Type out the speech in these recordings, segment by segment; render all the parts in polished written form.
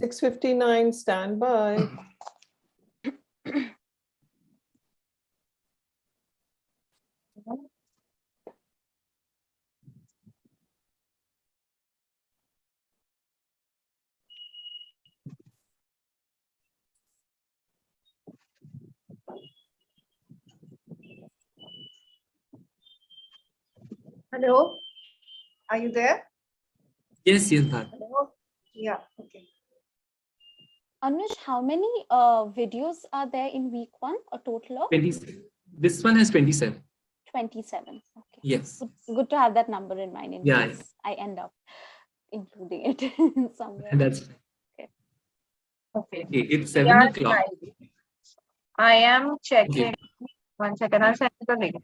6:59, stand by. Hello, are you there? Yes, Bharat. Hello? Yeah, okay. Anuj, how many videos are there in week 1? A total of 27. This one has 27. 27. Okay. Yes. Good to have that number in mind in Yeah, case I end up including it somewhere. that's okay. Okay. okay. It's We 7 are o'clock. live. I am checking. Okay. 1 second, I'll send you the link.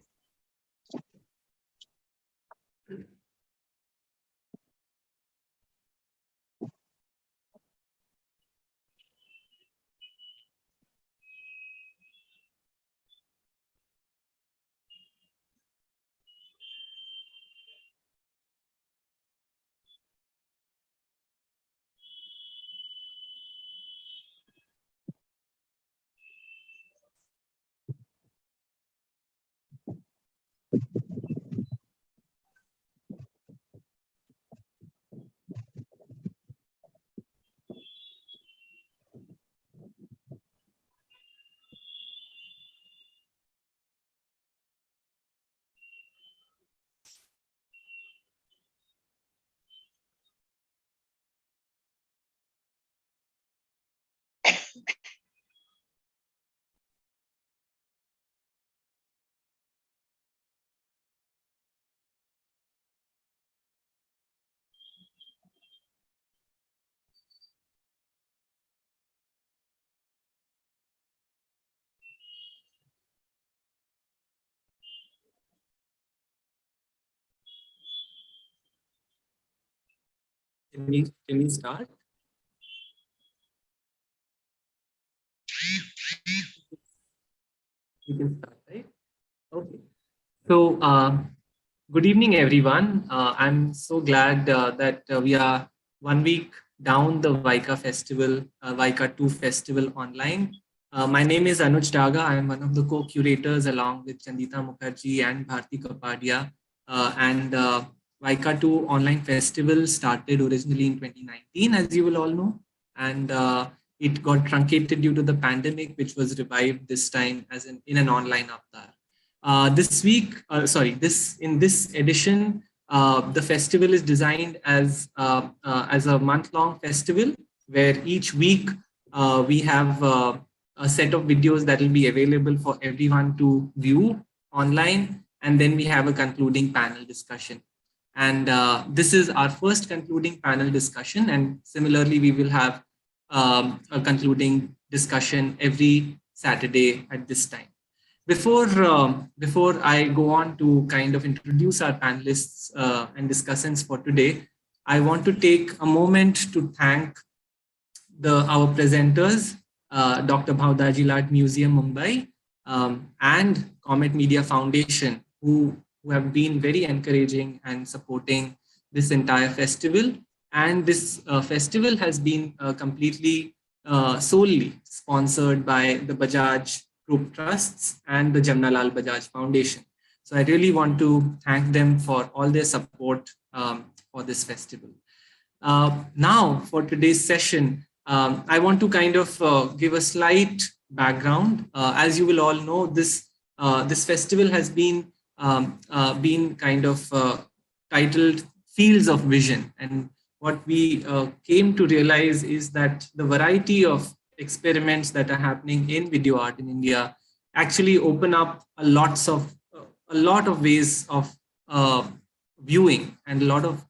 Can we start? We can start, right? Okay. So, good evening, everyone. I'm so glad that we are 1 week down the Vaika Festival, Vaika 2 Festival online. My name is Anuj Daga. I'm one of the co-curators along with Chandita Mukherjee and Bharti Kapadia. And Vaika 2 online festival started originally in 2019, as you will all know. And it got truncated due to the pandemic, which was revived this time as in an online avatar. This week, in this edition, the festival is designed as a month-long festival where each week we have a set of videos that will be available for everyone to view online, and then we have a concluding panel discussion. And this is our first concluding panel discussion, and similarly, we will have a concluding discussion every Saturday at this time. Before I go on to kind of introduce our panelists and discussants for today, I want to take a moment to thank our presenters, Dr. Bhavdaji Art Museum, Mumbai, and Comet Media Foundation, who have been very encouraging and supporting this entire festival. And this festival has been completely solely sponsored by the Bajaj Group Trusts and the Jamnalal Bajaj Foundation. So I really want to thank them for all their support for this festival. Now, for today's session, I want to kind of give a slight background. As you will all know, this festival has been kind of titled Fields of Vision. And what we came to realize is that the variety of experiments that are happening in video art in India actually open up a lot of ways of viewing and a lot of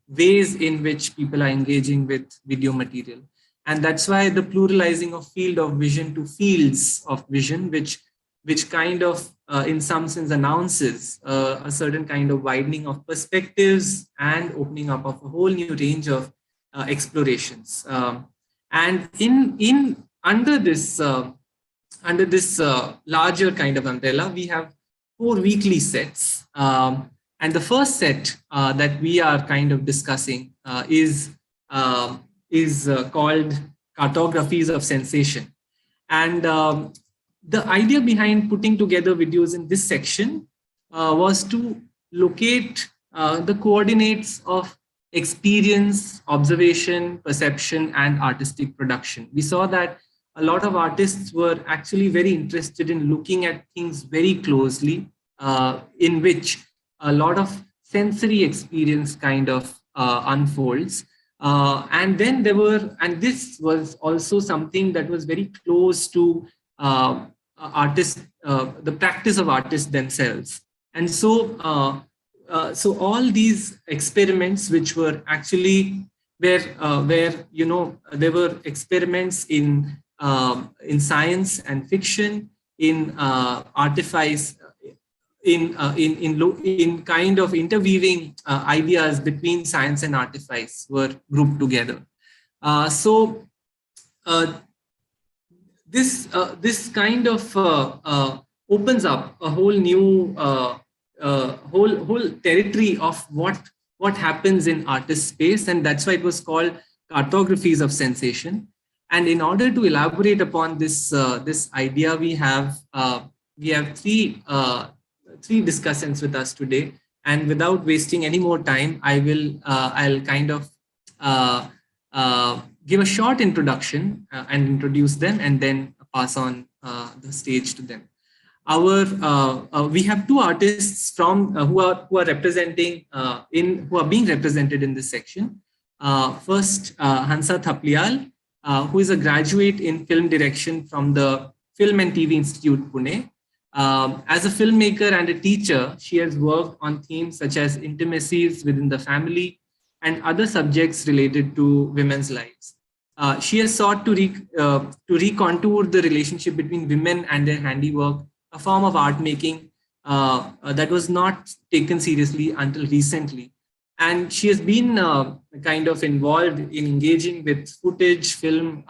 ways in which people are engaging with video material. And that's why the pluralizing of field of vision to fields of vision, which kind of in some sense announces a certain kind of widening of perspectives and opening up of a whole new range of explorations. And under this larger kind of umbrella, we have 4 weekly sets. And the first set that we are kind of discussing is is called Cartographies of Sensation. And the idea behind putting together videos in this section was to locate the coordinates of experience, observation, perception, and artistic production. We saw that a lot of artists were actually very interested in looking at things very closely, in which a lot of sensory experience kind of unfolds. And then and this was also something that was very close to artists, the practice of artists themselves. And so, so all these experiments, which were actually where there were experiments in science and fiction, in artifice, in kind of interweaving ideas between science and artifice were grouped together. So this kind of opens up a whole new whole territory of what happens in artist space, and that's why it was called Cartographies of Sensation. And in order to elaborate upon this this idea, we have three discussants with us today. And without wasting any more time, I'll kind of give a short introduction and introduce them, and then pass on the stage to them. We have two artists from who are representing who are being represented in this section. First, Hansa Thapliyal, who is a graduate in film direction from the Film and TV Institute, Pune. As a filmmaker and a teacher, she has worked on themes such as intimacies within the family and other subjects related to women's lives. She has sought to recontour the relationship between women and their handiwork, a form of art making that was not taken seriously until recently. And she has been kind of involved in engaging with footage, film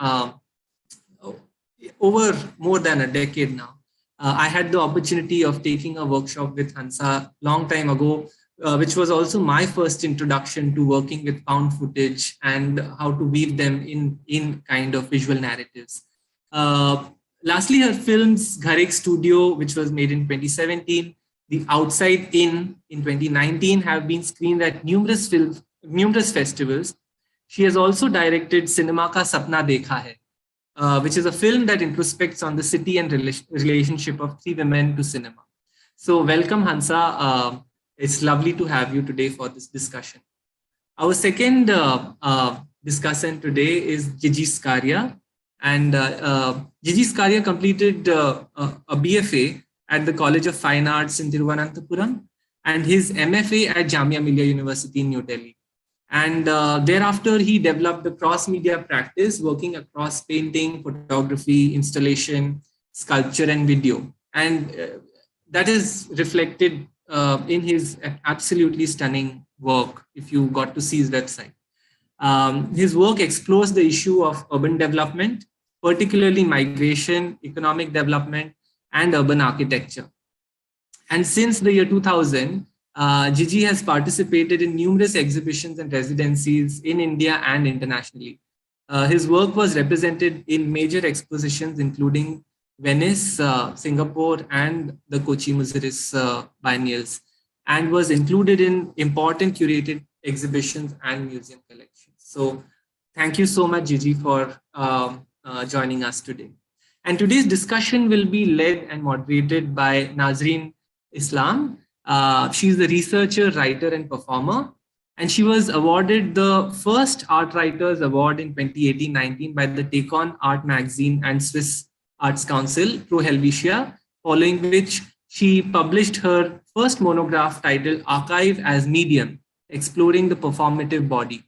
over more than a decade now. I had the opportunity of taking a workshop with Hansa long time ago, which was also my first introduction to working with found footage and how to weave them in kind of visual narratives. Lastly, her films Gharek Studio, which was made in 2017, The Outside In 2019, have been screened at numerous festivals. She has also directed Cinema Ka Sapna Dekha Hai, which is a film that introspects on the city and relationship of three women to cinema. So welcome, Hansa. It's lovely to have you today for this discussion. Our second discussant today is Gigi Scaria. And Gigi Scaria completed a BFA at the College of Fine Arts in Thiruvananthapuram and his MFA at Jamia Millia University in New Delhi. And thereafter, he developed the cross-media practice, working across painting, photography, installation, sculpture, and video. And that is reflected in his absolutely stunning work, if you got to see his website. His work explores the issue of urban development, particularly migration, economic development, and urban architecture. And since the year 2000, Gigi has participated in numerous exhibitions and residencies in India and internationally. His work was represented in major expositions, including Venice, Singapore, and the Kochi Muziris biennials, and was included in important curated exhibitions and museum collections. So thank you so much, Gigi, for joining us today. And today's discussion will be led and moderated by Nazreen Islam. She's the researcher, writer, and performer. And she was awarded the first Art Writers Award in 2018-19 by the Take On Art Magazine and Swiss Arts Council, Pro Helvetia, following which she published her first monograph titled Archive as Medium, Exploring the Performative Body.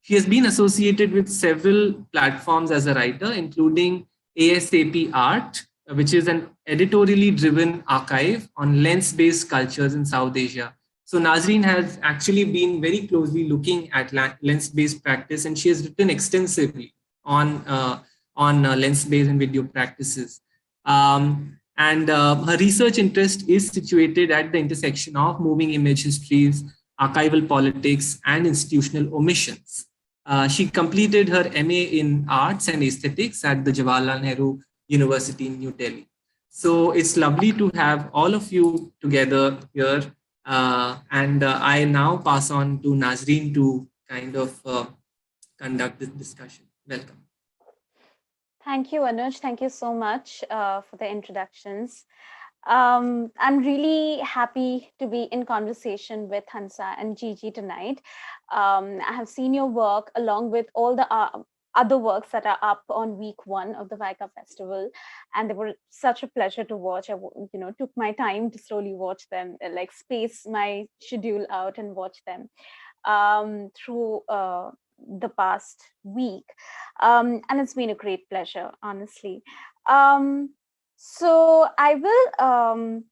She has been associated with several platforms as a writer, including ASAP Art, which is an editorially driven archive on lens-based cultures in South Asia. So Nazreen has actually been very closely looking at lens-based practice, and she has written extensively on lens-based and video practices. Her research interest is situated at the intersection of moving image histories, archival politics, and institutional omissions. She completed her MA in Arts and Aesthetics at the Jawaharlal Nehru University in New Delhi. So it's lovely to have all of you together here. And I now pass on to Nazreen to kind of conduct this discussion. Welcome. Thank you, Anuj. Thank you so much for the introductions. I'm really happy to be in conversation with Hansa and Gigi tonight. I have seen your work along with all the other works that are up on week 1 of the Vaika Festival, and they were such a pleasure to watch. I took my time to slowly watch them, like space my schedule out and watch them through the past week, and it's been a great pleasure, honestly. So I will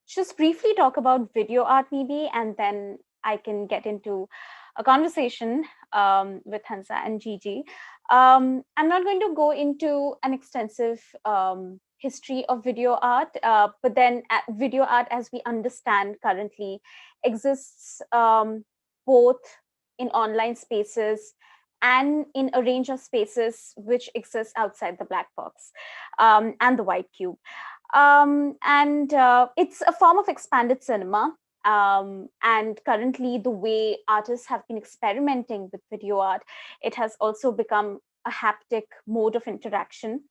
just briefly talk about video art maybe, and then I can get into a conversation with Hansa and Gigi. I'm not going to go into an extensive history of video art, but then video art as we understand currently exists both in online spaces and in a range of spaces which exist outside the black box and the white cube. And it's a form of expanded cinema. And currently the way artists have been experimenting with video art, it has also become a haptic mode of interaction.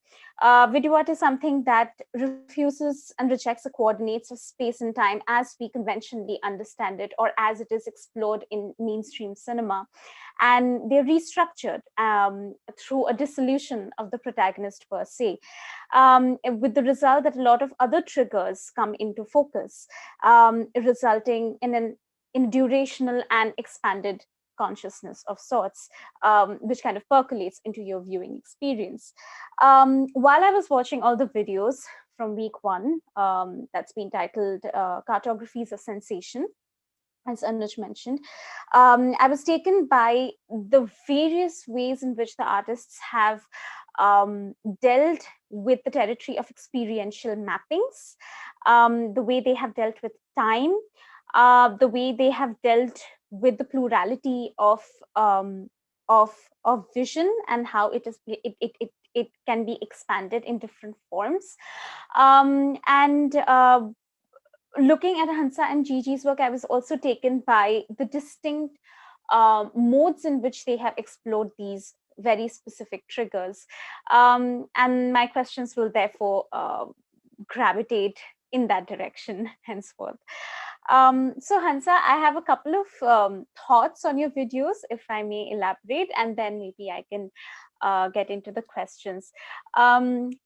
Video art is something that refuses and rejects the coordinates of space and time as we conventionally understand it, or as it is explored in mainstream cinema. And they're restructured through a dissolution of the protagonist per se, with the result that a lot of other triggers come into focus, resulting in durational and expanded consciousness of sorts, which kind of percolates into your viewing experience. While I was watching all the videos from week 1, that's been titled Cartographies of Sensation, as Anuj mentioned, I was taken by the various ways in which the artists have dealt with the territory of experiential mappings, the way they have dealt with time, the way they have dealt with the plurality of vision and how it can be expanded in different forms. And looking at Hansa and Gigi's work, I was also taken by the distinct modes in which they have explored these very specific triggers. And my questions will therefore gravitate in that direction henceforth. So Hansa, I have a couple of thoughts on your videos, if I may elaborate, and then maybe I can get into the questions.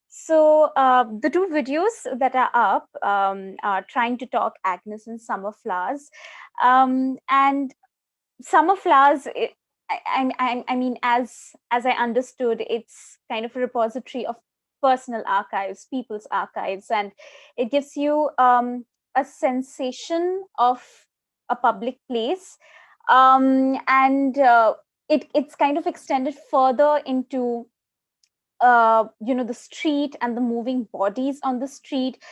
So the two videos that are up are Trying to Talk Agnes and Summer Flowers. And Summer Flowers, I mean, as I understood, it's kind of a repository of personal archives, people's archives, and it gives you a sensation of a public place, and it's kind of extended further into the street and the moving bodies on the street,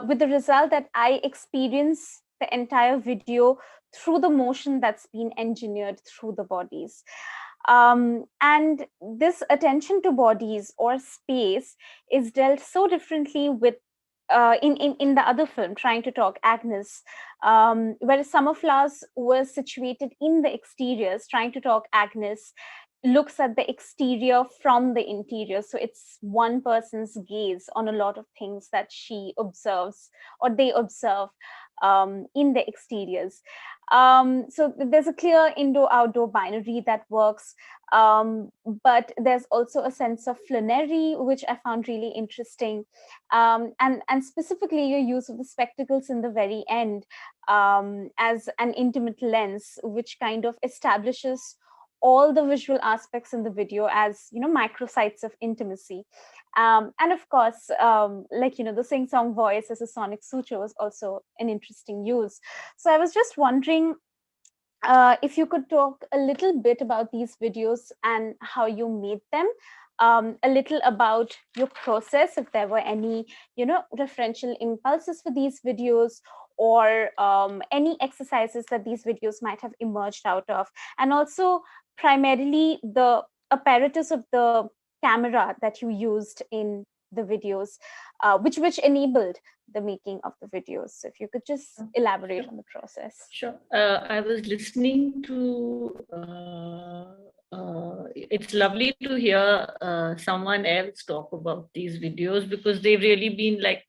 with the result that I experience the entire video through the motion that's been engineered through the bodies. And this attention to bodies or space is dealt so differently with in the other film, Trying to Talk Agnes, whereas Summer Flowers was situated in the exteriors. Trying to Talk Agnes looks at the exterior from the interior. So it's one person's gaze on a lot of things that she observes or they observe in the exteriors. So there's a clear indoor-outdoor binary that works, but there's also a sense of flannery, which I found really interesting. And specifically your use of the spectacles in the very end as an intimate lens, which kind of establishes all the visual aspects in the video as microsites of intimacy, and of course the sing-song voice as a sonic suture was also an interesting use. So I was just wondering if you could talk a little bit about these videos and how you made them, a little about your process, if there were any referential impulses for these videos, or any exercises that these videos might have emerged out of, and also primarily the apparatus of the camera that you used in the videos, which enabled the making of the videos. So if you could just elaborate on the process. Sure. I was listening to, it's lovely to hear someone else talk about these videos, because they've really been like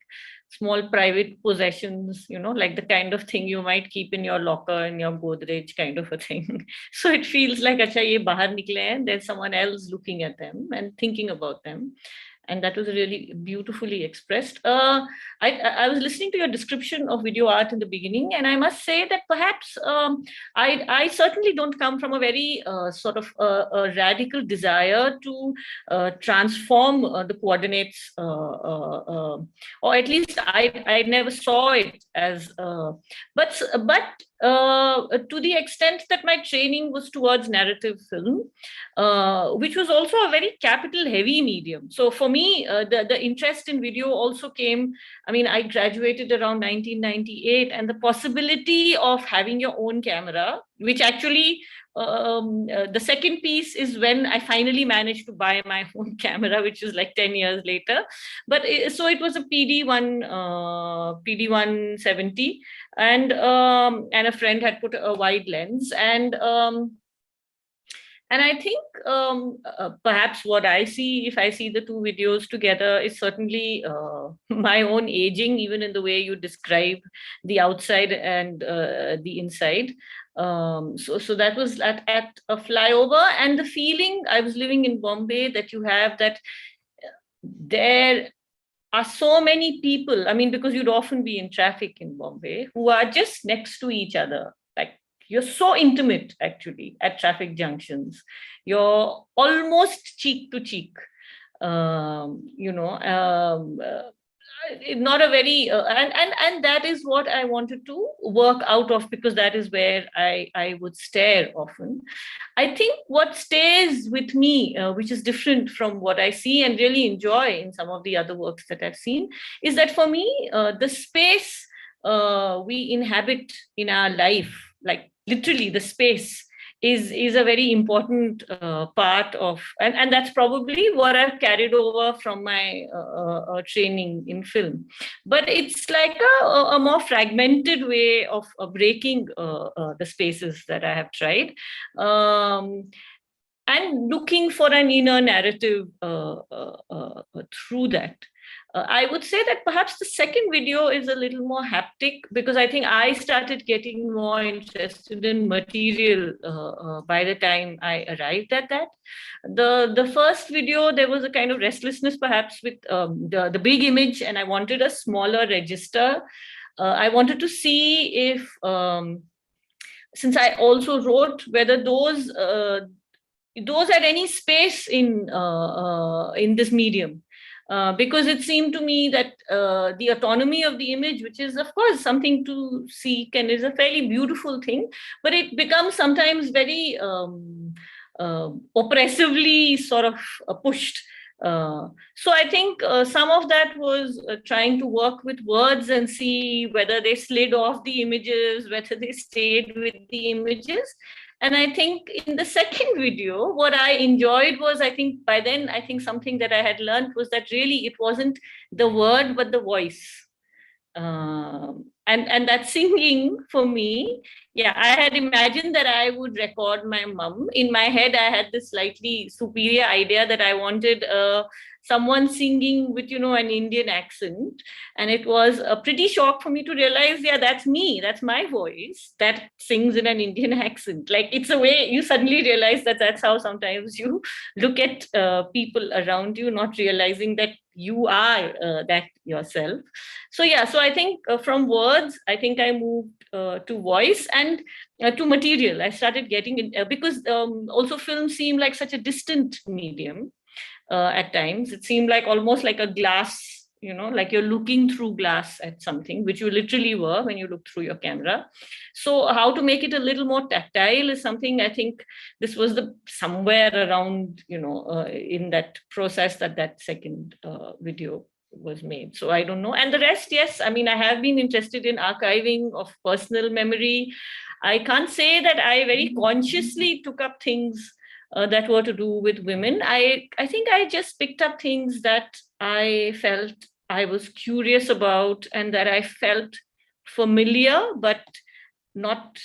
small private possessions, you know, like the kind of thing you might keep in your locker, in your Godrej kind of a thing. So it feels like, acha, ye bahar nikle hain, there's someone else looking at them and thinking about them. And that was really beautifully expressed. I was listening to your description of video art in the beginning, and I must say that perhaps I certainly don't come from a very sort of a radical desire to transform the coordinates, or at least I never saw it as, but to the extent that my training was towards narrative film, which was also a very capital heavy medium. So for me, the interest in video also came, I mean, I graduated around 1998, and the possibility of having your own camera, which actually, the second piece is when I finally managed to buy my own camera, which is like 10 years later. But so it was a PD170, and a friend had put a wide lens, and I think perhaps what I see, if I see the two videos together, is certainly my own aging, even in the way you describe the outside and the inside. So that was at a flyover, and the feeling, I was living in Bombay, that you have that there are so many people, I mean, because you'd often be in traffic in Bombay, who are just next to each other. Like, you're so intimate, actually, at traffic junctions. You're almost cheek to cheek, not a very, and that is what I wanted to work out of, because that is where I would stare often. I think what stays with me, which is different from what I see and really enjoy in some of the other works that I've seen, is that for me, the space we inhabit in our life, like literally the space, is a very important part of, and that's probably what I've carried over from my training in film. But it's like a more fragmented way of breaking the spaces that I have tried, and looking for an inner narrative through that. I would say that perhaps the second video is a little more haptic, because I think I started getting more interested in material by the time I arrived at that. The first video, there was a kind of restlessness perhaps with the big image, and I wanted a smaller register. I wanted to see if, since I also wrote, whether those had any space in this medium. Because it seemed to me that the autonomy of the image, which is of course something to seek and is a fairly beautiful thing, but it becomes sometimes very oppressively sort of pushed. So I think some of that was trying to work with words and see whether they slid off the images, whether they stayed with the images. And I think in the second video, what I enjoyed was, I think by then, I think something that I had learned was that really it wasn't the word, but the voice. And that singing for me, yeah, I had imagined that I would record my mum. In my head, I had this slightly superior idea that I wanted someone singing with, an Indian accent. And it was a pretty shock for me to realize, yeah, that's me. That's my voice that sings in an Indian accent. Like, it's a way you suddenly realize that that's how sometimes you look at people around you, not realizing that you are that yourself. So, yeah, so I think from words, I think I moved to voice and to material. I started getting it because also film seemed like such a distant medium. At times it seemed like almost like a glass, like you're looking through glass at something, which you literally were when you looked through your camera. So how to make it a little more tactile is something, I think this was somewhere around, in that process that second video was made. So I don't know. And the rest, yes, I mean, I have been interested in archiving of personal memory. I can't say that I very consciously took up things that were to do with women. I think I just picked up things that I felt I was curious about and that I felt familiar, but not,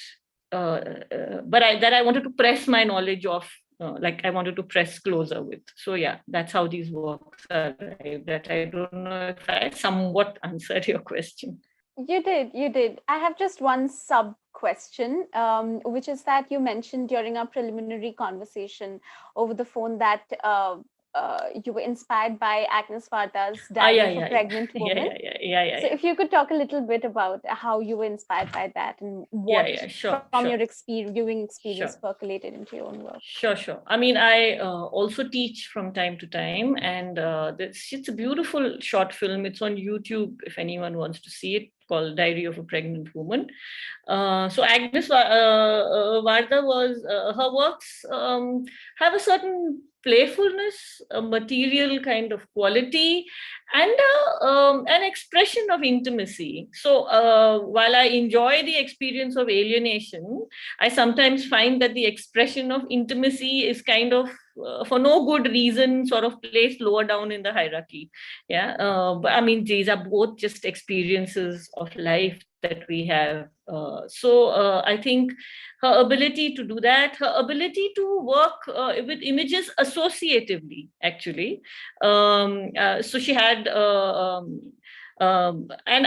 that I wanted to press my knowledge of, like I wanted to press closer with. So yeah, that's how these works are. That I don't know if I somewhat answered your question. You did. I have just one sub question, which is that you mentioned during our preliminary conversation over the phone that you were inspired by Agnes Varda's Diary of a Pregnant Woman. So if you could talk a little bit about how you were inspired by that and what from your viewing experience percolated into your own work. Sure. I mean, I also teach from time to time, and it's a beautiful short film. It's on YouTube if anyone wants to see it, called Diary of a Pregnant Woman. So Agnes Varda was, her works have a certain playfulness, a material kind of quality, and an expression of intimacy. So while I enjoy the experience of alienation, I sometimes find that the expression of intimacy is kind of, for no good reason, sort of placed lower down in the hierarchy. But I mean, these are both just experiences of life that we have. So I think her ability to do that, her ability to work with images associatively, actually. So she had, and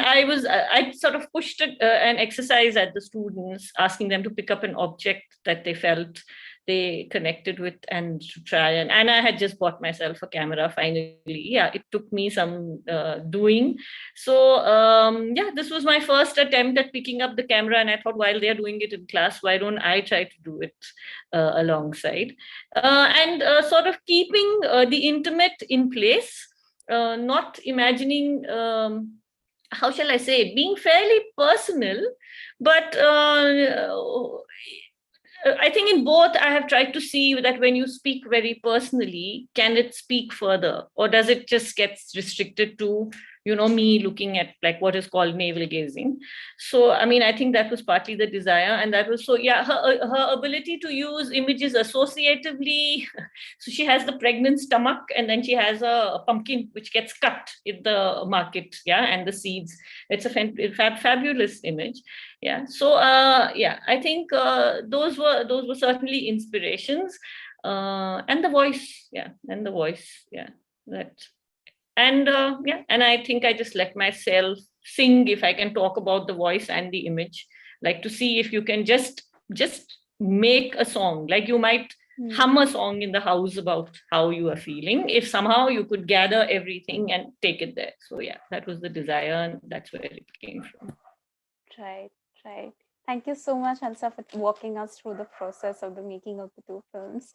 I sort of pushed an exercise at the students, asking them to pick up an object that they felt they connected with and to try. And I had just bought myself a camera finally. Yeah, it took me some doing. So this was my first attempt at picking up the camera, and I thought, while they're doing it in class, why don't I try to do it alongside? And sort of keeping the intimate in place, not imagining, how shall I say, being fairly personal, but I think in both, I have tried to see that when you speak very personally, can it speak further, or does it just get restricted to, me looking at like what is called navel gazing? So, I mean, I think that was partly the desire, and that was her ability to use images associatively. So she has the pregnant stomach, and then she has a pumpkin which gets cut in the market, and the seeds. It's a fabulous image. So I think those were certainly inspirations, and the voice, that. And and I think I just let myself sing, if I can talk about the voice and the image, like to see if you can just make a song, like you might hum a song in the house about how you are feeling, if somehow you could gather everything and take it there. So that was the desire, and that's where it came from. Right. Thank you so much, Hansa, for walking us through the process of the making of the two films.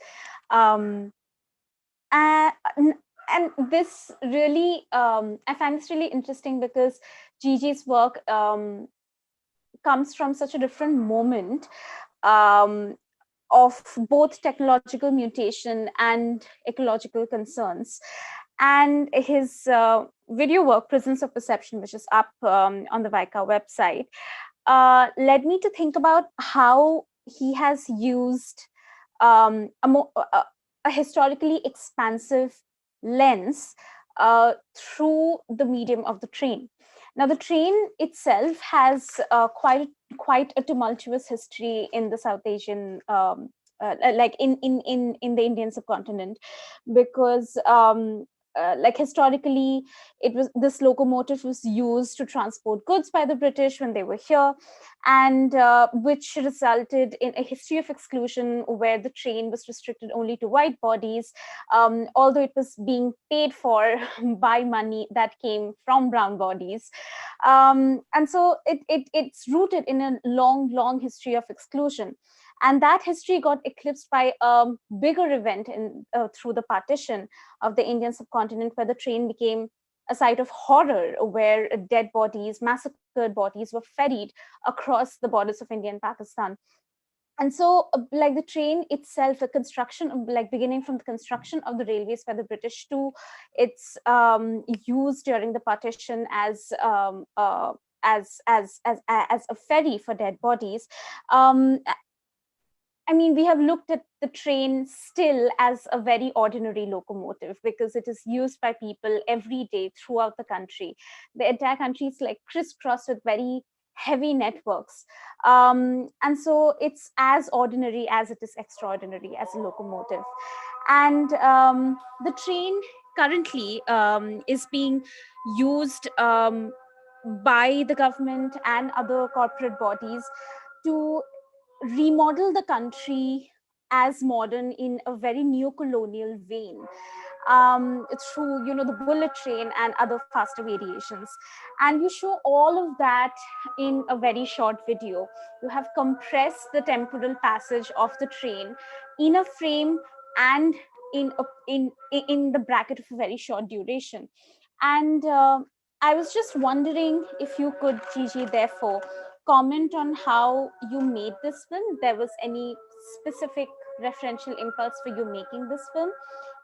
And this really, I find this really interesting because Gigi's work comes from such a different moment of both technological mutation and ecological concerns. And his video work, Prisons of Perception, which is up on the VICA website, led me to think about how he has used a historically expansive lens through the medium of the train. Now, the train itself has quite a tumultuous history in the South Asian, like in the Indian subcontinent, because like historically, this locomotive was used to transport goods by the British when they were here, and which resulted in a history of exclusion where the train was restricted only to white bodies, although it was being paid for by money that came from brown bodies. And so it's rooted in a long history of exclusion. And that history got eclipsed by a bigger event through the partition of the Indian subcontinent, where the train became a site of horror, where dead bodies, massacred bodies were ferried across the borders of India and Pakistan. And so, like the train itself, the construction, like beginning from the construction of the railways by the British to its use during the partition as a ferry for dead bodies. I mean, we have looked at the train still as a very ordinary locomotive because it is used by people every day throughout the country. The entire country is like crisscrossed with very heavy networks. And so it's as ordinary as it is extraordinary as a locomotive. And the train currently is being used by the government and other corporate bodies to remodel the country as modern in a very neo-colonial vein, through the bullet train and other faster variations. And you show all of that in a very short video. You have compressed the temporal passage of the train in a frame and in the bracket of a very short duration. And I was just wondering if you could, Gigi, therefore comment on how you made this film. There was any specific referential impulse for you making this film,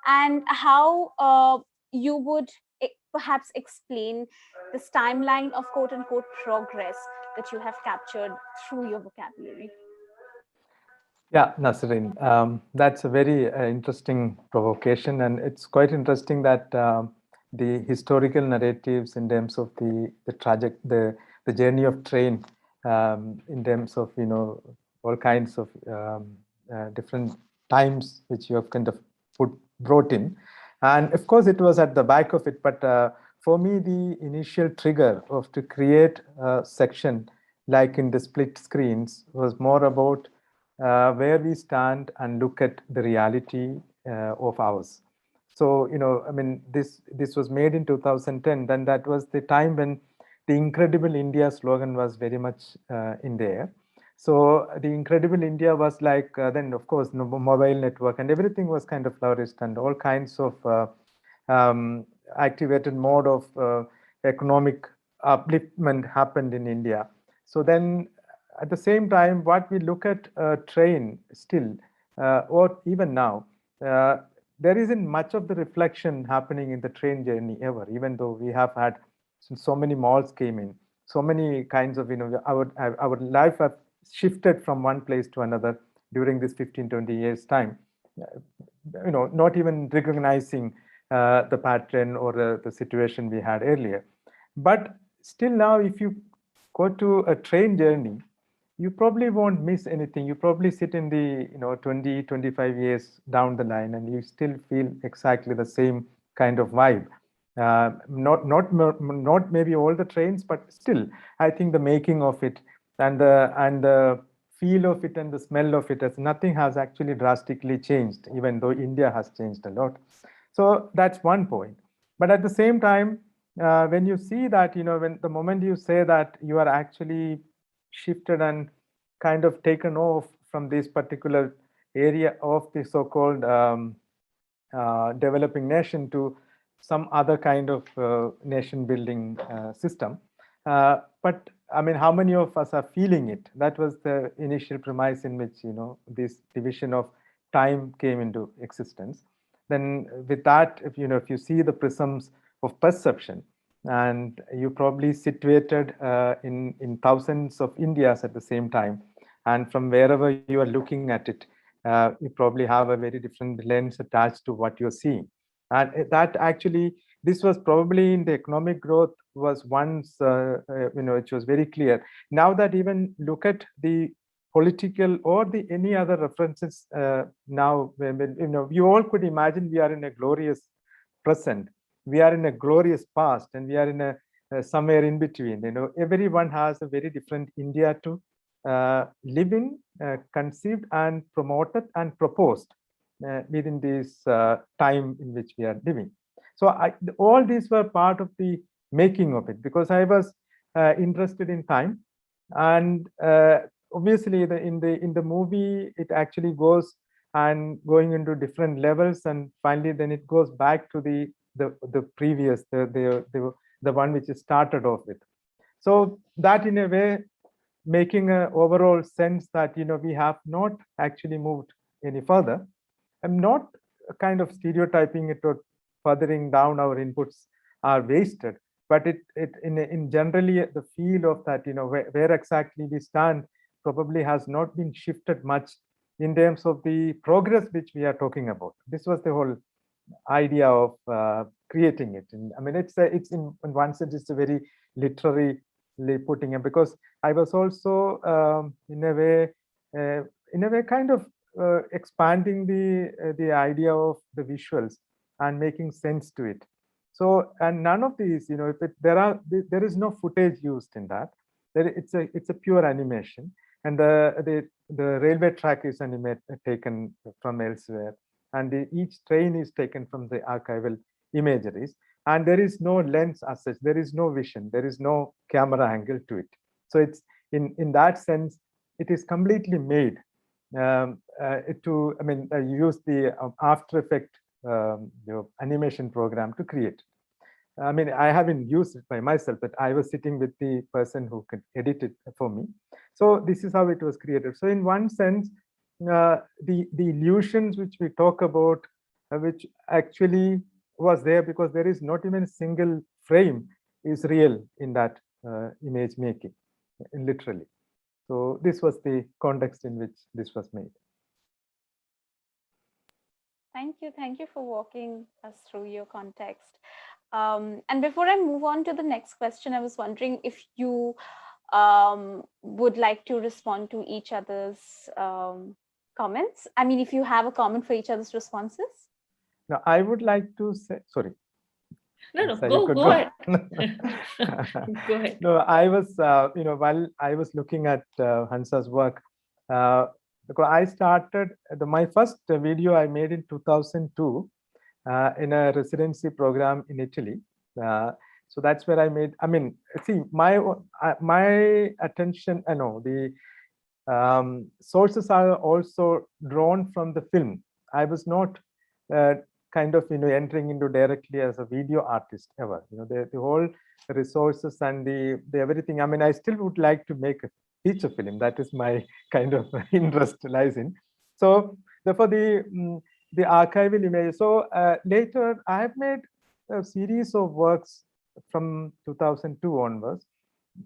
and how you would perhaps explain this timeline of quote unquote progress that you have captured through your vocabulary. Yeah, Nasreen, that's a very interesting provocation, and it's quite interesting that the historical narratives in terms of the journey of train, in terms of all kinds of different times which you have kind of brought in, and of course it was at the back of it. But for me, the initial trigger of to create a section like in the split screens was more about where we stand and look at the reality of ours. So, I mean, this was made in 2010. Then that was the time when the Incredible India slogan was very much in there. So the Incredible India was like, then of course, mobile network and everything was kind of flourished, and all kinds of activated mode of economic upliftment happened in India. So then at the same time, what we look at train still, or even now, there isn't much of the reflection happening in the train journey ever, even though we have had so many malls came in, so many kinds of, our life have shifted from one place to another during this 15-20 years time, not even recognizing the pattern or the situation we had earlier. But still now, if you go to a train journey, you probably won't miss anything. You probably sit in the 20, 25 years down the line, and you still feel exactly the same kind of vibe. Not maybe all the trains, but still, I think the making of it and the feel of it and the smell of it, as nothing has actually drastically changed, even though India has changed a lot. So that's one point. But at the same time, when you see that, when the moment you say that you are actually shifted and kind of taken off from this particular area of the so-called developing nation to some other kind of nation building system. But I mean, how many of us are feeling it? That was the initial premise in which, this division of time came into existence. Then with that, if you see the prisms of perception, and you probably situated in thousands of Indias at the same time, and from wherever you are looking at it, you probably have a very different lens attached to what you're seeing. And that actually, this was probably in the economic growth was once, which was very clear. Now that even look at the political or the any other references now, when you all could imagine we are in a glorious present, we are in a glorious past, and we are in a somewhere in between. Everyone has a very different India to live in, conceived and promoted and proposed within this time in which we are living. So all these were part of the making of it, because I was interested in time, and obviously in the movie it actually goes and going into different levels, and finally then it goes back to the previous, the one which it started off with. So that in a way making an overall sense that we have not actually moved any further. I'm not kind of stereotyping it or furthering down our inputs are wasted, but it in generally the feel of that where exactly we stand probably has not been shifted much in terms of the progress which we are talking about. This was the whole idea of creating it. And I mean, it's in one sense, it's a very literary putting it, because I was also in a way kind of expanding the idea of the visuals and making sense to it. So, and none of these, you know, if there is no footage used in that. It's a pure animation, and the railway track is taken from elsewhere, and each train is taken from the archival imageries, and there is no lens as such. There is no vision. There is no camera angle to it. So it's in that sense, it is completely made use the After Effects animation program to create. I mean, I haven't used it by myself, but I was sitting with the person who could edit it for me. So this is how it was created. So in one sense, the illusions which we talk about, which actually was there because there is not even a single frame is real in that image making, literally. So this was the context in which this was made. Thank you for walking us through your context. And before I move on to the next question, I was wondering if you would like to respond to each other's comments. I mean, if you have a comment for each other's responses. Now, I would like to say, sorry. No, So go ahead. Go ahead. No, I was, while I was looking at Hansa's work, because I started, my first video I made in 2002 in a residency program in Italy. So that's where I made, I mean, see, my attention, the sources are also drawn from the film. I was not kind of entering into directly as a video artist ever. The whole resources and the everything. I mean, I still would like to make a feature film. That is my kind of interest lies in. So therefore the archival image. So later I have made a series of works from 2002 onwards,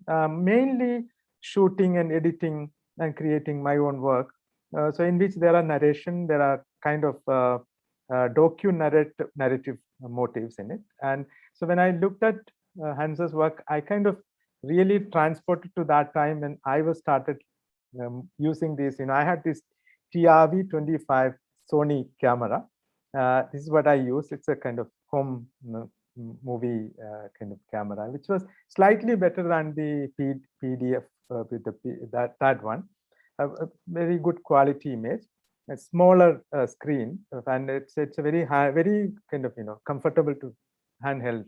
mainly shooting and editing and creating my own work. So in which there are narration, there are kind of narrative motives in it. And so when I looked at Hansa's work, I kind of really transported to that time when I was started using this. I had this TRV-25 Sony camera. This is what I use. It's a kind of home movie kind of camera, which was slightly better than the PDF with that one. A very good quality image, a smaller screen, and it's a very high, very kind of comfortable to handheld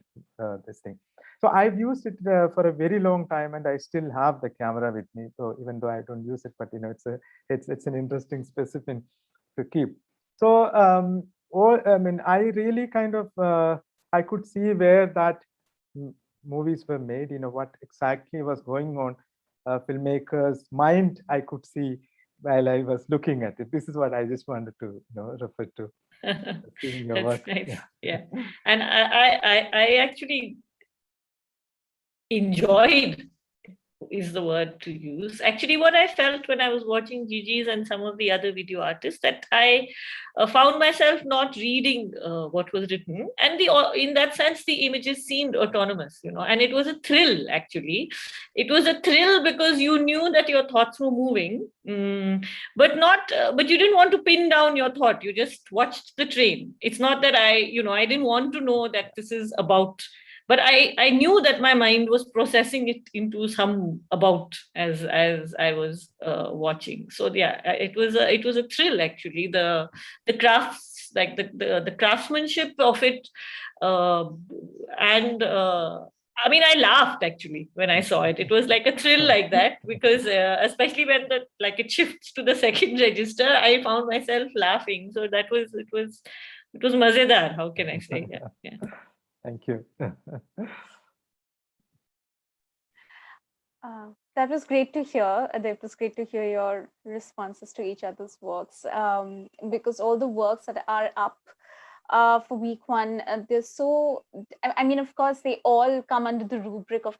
this thing. So I've used it for a very long time, and I still have the camera with me. So even though I don't use it, but it's an interesting specimen to keep. So I really kind of I could see where that movies were made. What exactly was going on. Filmmakers' mind, I could see while I was looking at it. This is what I just wanted to refer to. That's work. nice. Yeah. And I actually enjoyed is the word to use. Actually, what I felt when I was watching Gigi's and some of the other video artists, that I found myself not reading what was written, and in that sense, the images seemed autonomous, and it was a thrill. Actually, it was a thrill because you knew that your thoughts were moving, but you didn't want to pin down your thought. You just watched the train. It's not that I didn't want to know that this is about. But I knew that my mind was processing it into some about as I was watching. So yeah, it was a thrill actually. The crafts, like the craftsmanship of it, and I mean, I laughed actually when I saw it. It was like a thrill like that, because especially when it shifts to the second register, I found myself laughing. So it was mazedar. How can I say? Yeah. Thank you. That was great to hear. It was great to hear your responses to each other's works, because all the works that are up for week one, they're so, I mean, of course, they all come under the rubric of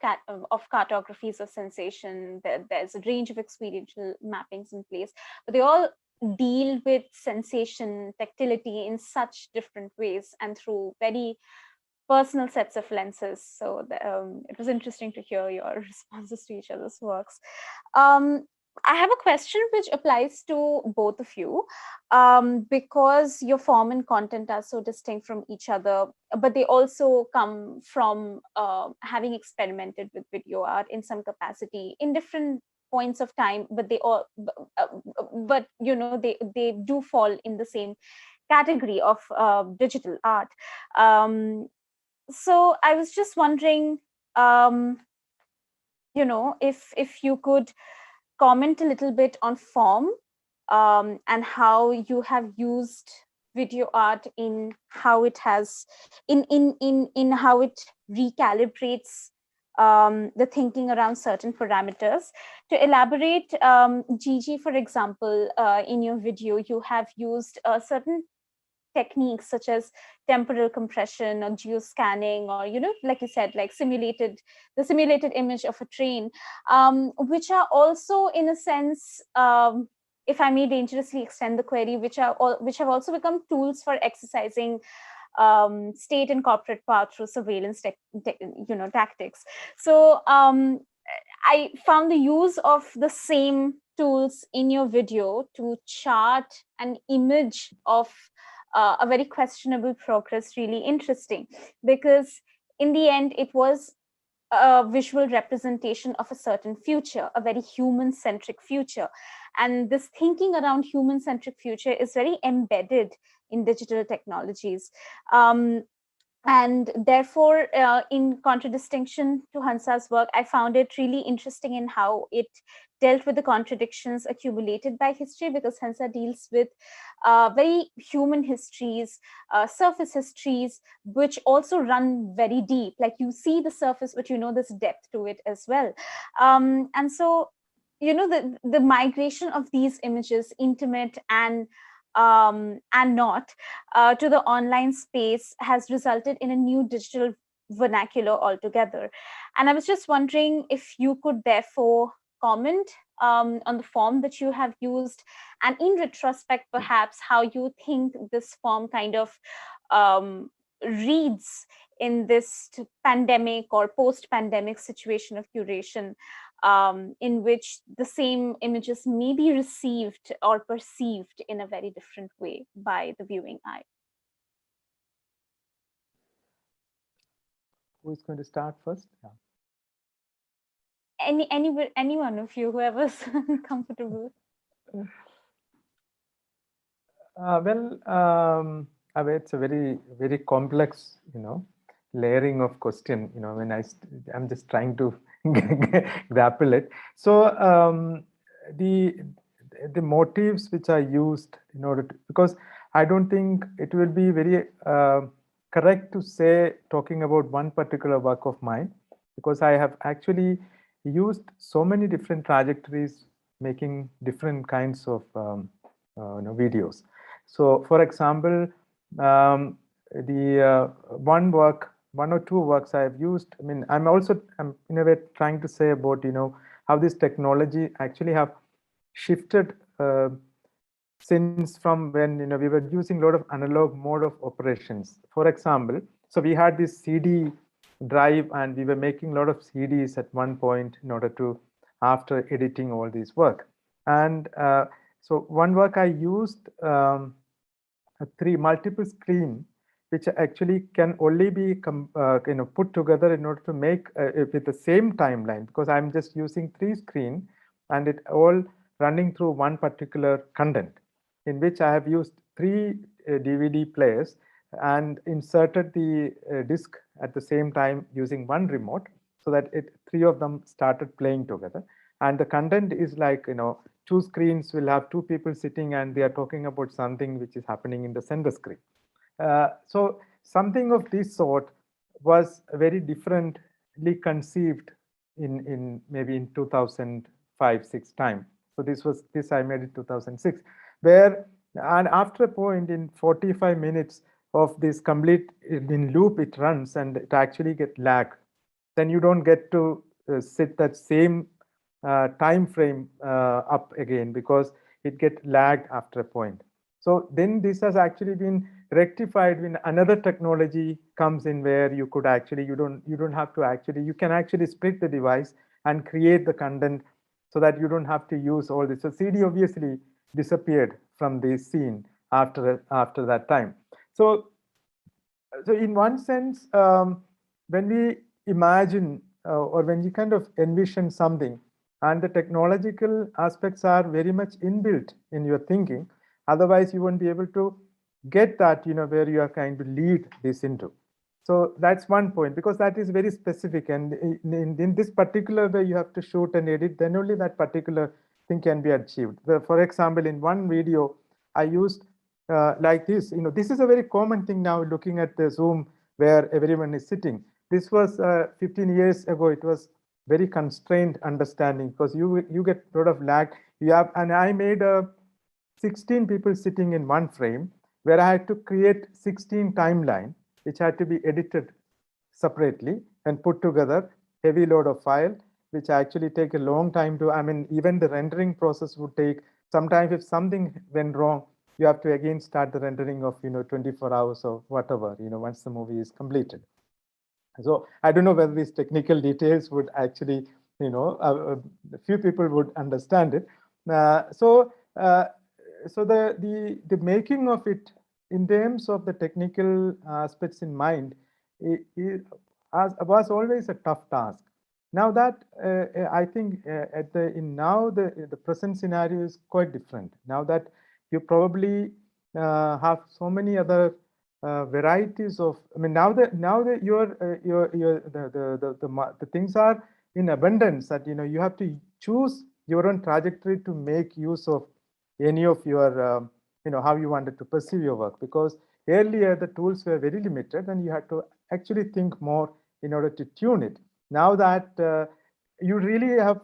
cartographies of sensation. There's a range of experiential mappings in place, but they all deal with sensation, tactility in such different ways and through very personal sets of lenses. So it was interesting to hear your responses to each other's works. I have a question which applies to both of you, because your form and content are so distinct from each other, but they also come from having experimented with video art in some capacity in different points of time, but they all, but you know, they do fall in the same category of digital art. So I was just wondering, you know, if you could comment a little bit on form, and how you have used video art in how it has in how it recalibrates the thinking around certain parameters. To elaborate, Gigi, for example, in your video, you have used certain techniques such as temporal compression or geoscanning, or, you know, like you said, like the simulated image of a train, which are also, in a sense, if I may dangerously extend the query, which have also become tools for exercising state and corporate power through surveillance tactics. So I found the use of the same tools in your video to chart an image of a very questionable progress really interesting, because in the end it was a visual representation of a certain future, a very human-centric future. And this thinking around human-centric future is very embedded in digital technologies. And therefore, in contradistinction to Hansa's work, I found it really interesting in how it dealt with the contradictions accumulated by history, because Hansa deals with very human histories, surface histories, which also run very deep. Like, you see the surface, but you know there's depth to it as well. And so, you know, the migration of these images, intimate and not, to the online space has resulted in a new digital vernacular altogether. And I was just wondering if you could therefore comment on the form that you have used, and in retrospect, perhaps how you think this form kind of reads in this pandemic or post-pandemic situation of curation, in which the same images may be received or perceived in a very different way by the viewing eye. Who is going to start first? Yeah. Any one of you, whoever's comfortable. I mean, it's a very complex, layering of question. When I'm just trying to grapple it. So the motives which are used in order to, because I don't think it will be very correct to say talking about one particular work of mine, because I have actually used so many different trajectories, making different kinds of videos. So, for example, the one or two works I have used. I mean, I'm in a way trying to say about how this technology actually have shifted since from when we were using a lot of analog mode of operations. For example, so we had this CD drive, and we were making a lot of CDs at one point in order to, after editing all this work. And so one work I used multiple screen, which actually can only be put together in order to make with the same timeline, because I'm just using 3 screen and it all running through one particular content, in which I have used 3 DVD players and inserted the disc at the same time using one remote, so that 3 of them started playing together. And the content is like, 2 screens will have 2 people sitting and they are talking about something which is happening in the center screen. So something of this sort was very differently conceived in maybe in 2005-6 time. So this I made in 2006, where, and after a point in 45 minutes of this complete in loop it runs, and it actually get lag. Then you don't get to sit that same time frame up again, because it get lagged after a point. So then this has actually been rectified when another technology comes in, where you could actually, you don't have to actually, you can actually split the device and create the content so that you don't have to use all this. So CD obviously disappeared from the scene after that time. So in one sense, when we imagine or when you kind of envision something, and the technological aspects are very much inbuilt in your thinking, otherwise you won't be able to get that, where you are trying to lead this into. So that's one point, because that is very specific, and in this particular way you have to shoot and edit, then only that particular thing can be achieved. For example, in one video I used like this. This is a very common thing now, looking at the Zoom where everyone is sitting. This was 15 years ago. It was very constrained understanding, because you get a lot of lag. And I made 16 people sitting in one frame, where I had to create 16 timeline, which had to be edited separately and put together, heavy load of file, which actually take a long time to, even the rendering process would take, sometimes if something went wrong, you have to again start the rendering of 24 hours or whatever, once the movie is completed. So I don't know whether these technical details would actually, a few people would understand it. So the making of it in terms of the technical aspects in mind, it was always a tough task. Now that I think the present scenario is quite different. Now that you probably have so many other varieties of, now that the things are in abundance, that you have to choose your own trajectory to make use of any of your how you wanted to perceive your work, because earlier the tools were very limited and you had to actually think more in order to tune it. Now that you really have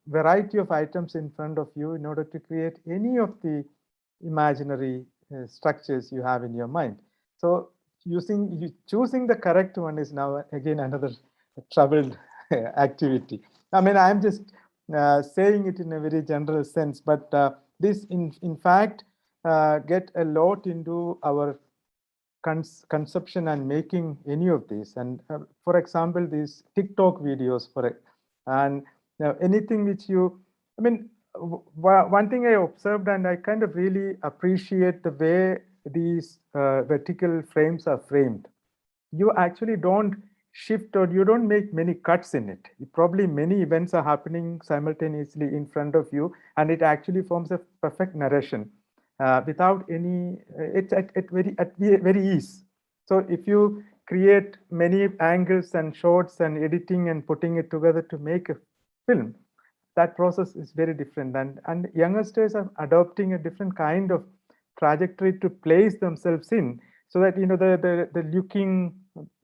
variety of items in front of you in order to create any of the imaginary structures you have in your mind. So choosing the correct one is now again another troubled activity. I'm just saying it in a very general sense, but this in fact get a lot into our conception and making any of these. And for example, these TikTok videos and anything which one thing I observed, and I kind of really appreciate the way these vertical frames are framed. You actually don't shift, or you don't make many cuts in it. Probably many events are happening simultaneously in front of you, and it actually forms a perfect narration without any, it's at very ease. So if you create many angles and shots and editing and putting it together to make a film, that process is very different, and youngsters are adopting a different kind of trajectory to place themselves in, so that the looking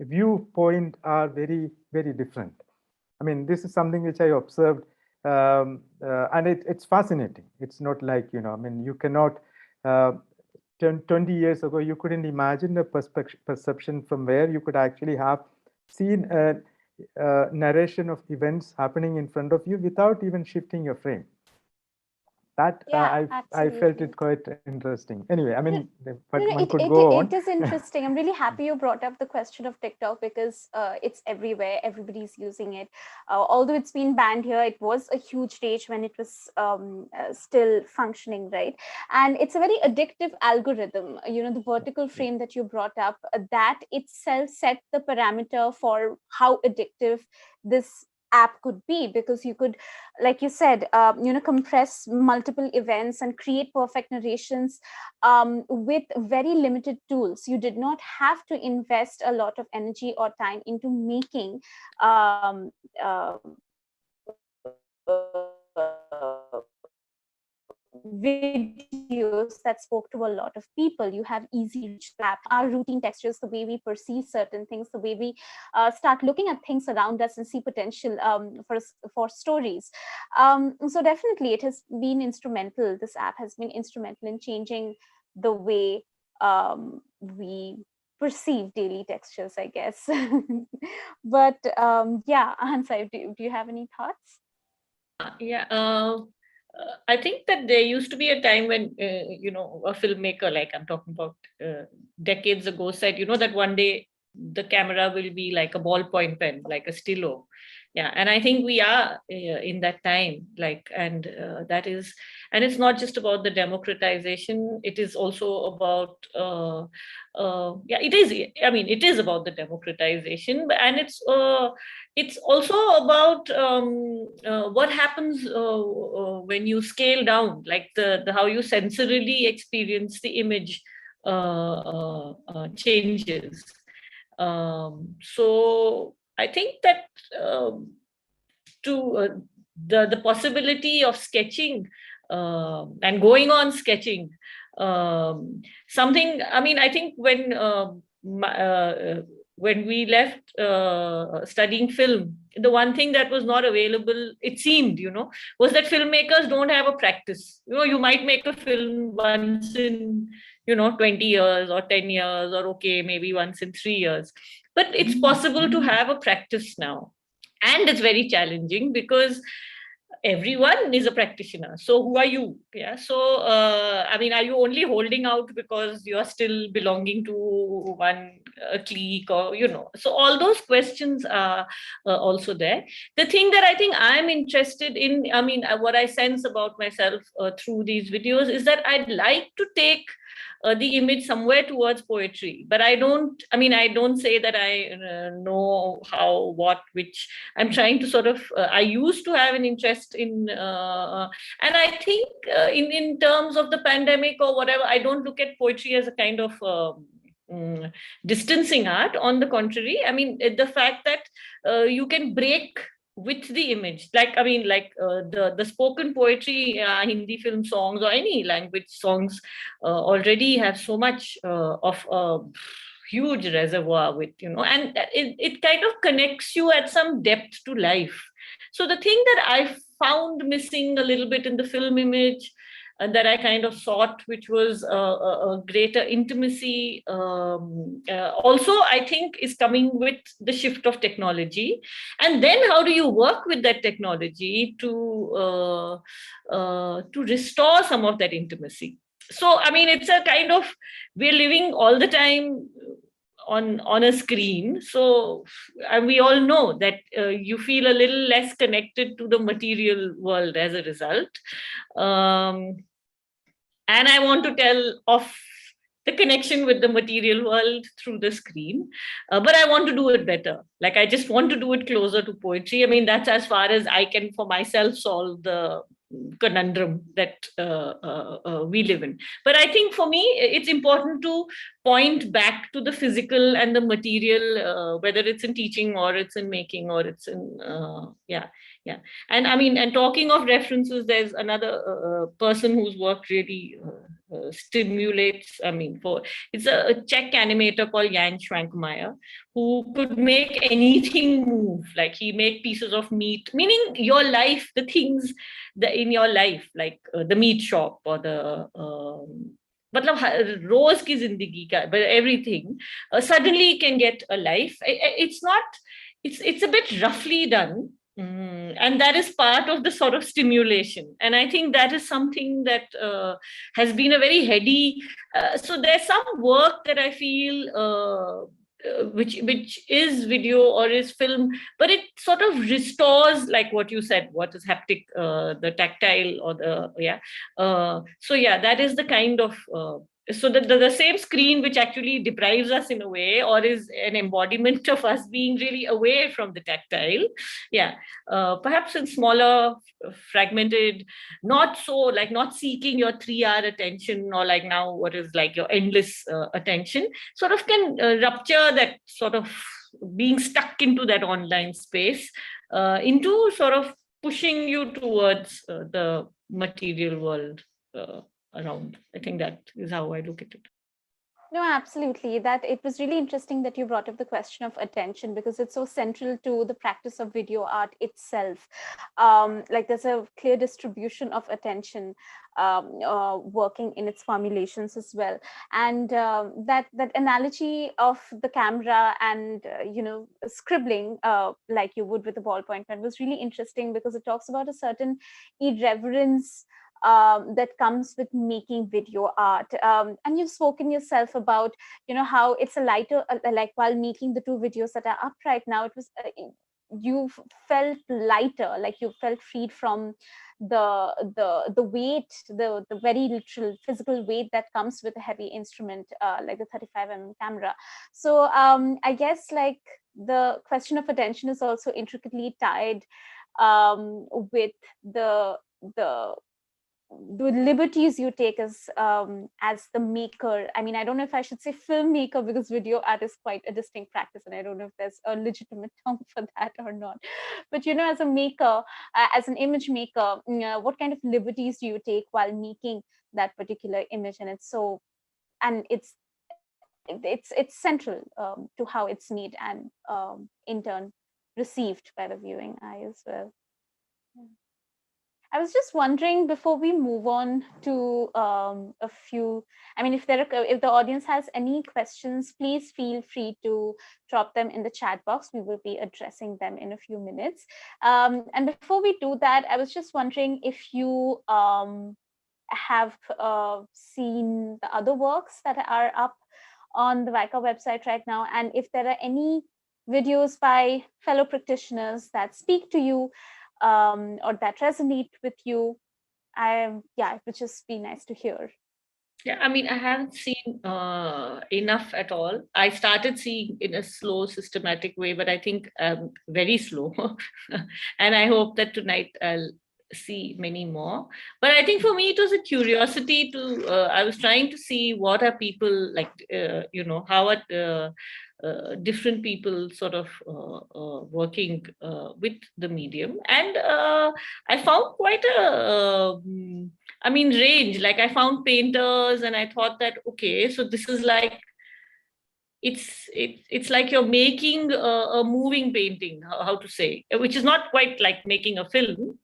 viewpoint are very, very different. This is something which I observed, and it's fascinating. It's not like you cannot 20 years ago you couldn't imagine the perception from where you could actually have seen a narration of events happening in front of you without even shifting your frame. That I felt it quite interesting. Anyway, but one could go on. It is interesting. I'm really happy you brought up the question of TikTok, because it's everywhere. Everybody's using it. Although it's been banned here, it was a huge stage when it was still functioning, right? And it's a very addictive algorithm. The vertical frame that you brought up, that itself set the parameter for how addictive this app could be, because you could, like you said, compress multiple events and create perfect narrations with very limited tools. You did not have to invest a lot of energy or time into making videos that spoke to a lot of people. You have easy reach app, our routine textures, the way we perceive certain things, the way we start looking at things around us and see potential for stories. So definitely it has been instrumental. This app has been instrumental in changing the way we perceive daily textures, I guess. But yeah, Hansa, do you have any thoughts? Yeah. I think that there used to be a time when, a filmmaker, like I'm talking about decades ago, said, that one day the camera will be like a ballpoint pen, like a stilo. Yeah, and I think we are in that time, and it's not just about the democratization. It is also about, it is about the democratization, and it's also about what happens when you scale down, like the how you sensorily experience the image changes. So I think that the possibility of sketching and going on sketching something. I mean, I think when we left studying film, the one thing that was not available, it seemed, was that filmmakers don't have a practice. You might make a film once in 20 years or 10 years, or okay, maybe once in 3 years. But it's possible to have a practice now. And it's very challenging because everyone is a practitioner. So who are you? Yeah. So, I mean, are you only holding out because you are still belonging to one clique, or, so all those questions are also there. The thing that I think I'm interested in, I mean, what I sense about myself through these videos is that I'd like to take the image somewhere towards poetry, but I don't say that I know how, what, which. I'm trying to sort of, I used to have an interest in, and I think in terms of the pandemic or whatever, I don't look at poetry as a kind of distancing art. On the contrary, I mean, the fact that you can break with the image, the spoken poetry, Hindi film songs or any language songs already have so much of a huge reservoir with, and it kind of connects you at some depth to life. So the thing that I found missing a little bit in the film image, and that I kind of sought, which was a greater intimacy, also I think is coming with the shift of technology. And then how do you work with that technology to restore some of that intimacy? So, I mean, it's a kind of, we're living all the time on a screen. So we all know that you feel a little less connected to the material world as a result. And I want to tell of the connection with the material world through the screen, but I want to do it better. Like, I just want to do it closer to poetry. I mean, that's as far as I can for myself solve the conundrum that we live in. But I think for me, it's important to point back to the physical and the material, whether it's in teaching or it's in making or it's in, yeah. And I mean, and talking of references, there's another person whose work really stimulates, I mean, it's a Czech animator called Jan Schwankmeyer, who could make anything move. Like, he made pieces of meat, meaning your life, the things that in your life, like the meat shop or the रोज की जिंदगी का, but everything suddenly can get a life. It's a bit roughly done. And that is part of the sort of stimulation. And I think that is something that has been a very heady. So there's some work that I feel which is video or is film, but it sort of restores, like what you said, what is haptic, the tactile or the, so yeah, that is the kind of, so the same screen which actually deprives us in a way, or is an embodiment of us being really away from the tactile. Yeah, perhaps in smaller, fragmented, not so, like not seeking your 3-hour attention, or like now what is like your endless attention, sort of can rupture that sort of being stuck into that online space, into sort of pushing you towards the material world around. I think that is how I look at it. No, absolutely. That it was really interesting that you brought up the question of attention, because it's so central to the practice of video art itself. Like there's a clear distribution of attention working in its formulations as well. And that analogy of the camera and scribbling like you would with a ballpoint pen was really interesting, because it talks about a certain irreverence that comes with making video art. And you've spoken yourself about, how it's a lighter, like while making the two videos that are up right now, it was, you felt lighter, like you felt freed from the weight, the very literal physical weight that comes with a heavy instrument like the 35mm camera. So I guess like the question of attention is also intricately tied with the liberties you take as the maker. I mean, I don't know if I should say filmmaker, because video art is quite a distinct practice, and I don't know if there's a legitimate term for that or not. But as a maker, as an image maker, what kind of liberties do you take while making that particular image? And it's central to how it's made, and in turn received by the viewing eye as well. Yeah. I was just wondering, before we move on to a few, I mean, if the audience has any questions, please feel free to drop them in the chat box. We will be addressing them in a few minutes. And before we do that, I was just wondering if you have seen the other works that are up on the VICA website right now, and if there are any videos by fellow practitioners that speak to you or that resonate with you. It would just be nice to hear. Yeah, I mean, I haven't seen enough at all. I started seeing in a slow, systematic way, but I think very slow. And I hope that tonight I'll see many more. But I think for me, it was a curiosity to, I was trying to see what are people like, how are different people sort of working with the medium. And I found quite a, range. Like I found painters, and I thought that, okay, so this is like, it's like you're making a moving painting, how to say, which is not quite like making a film,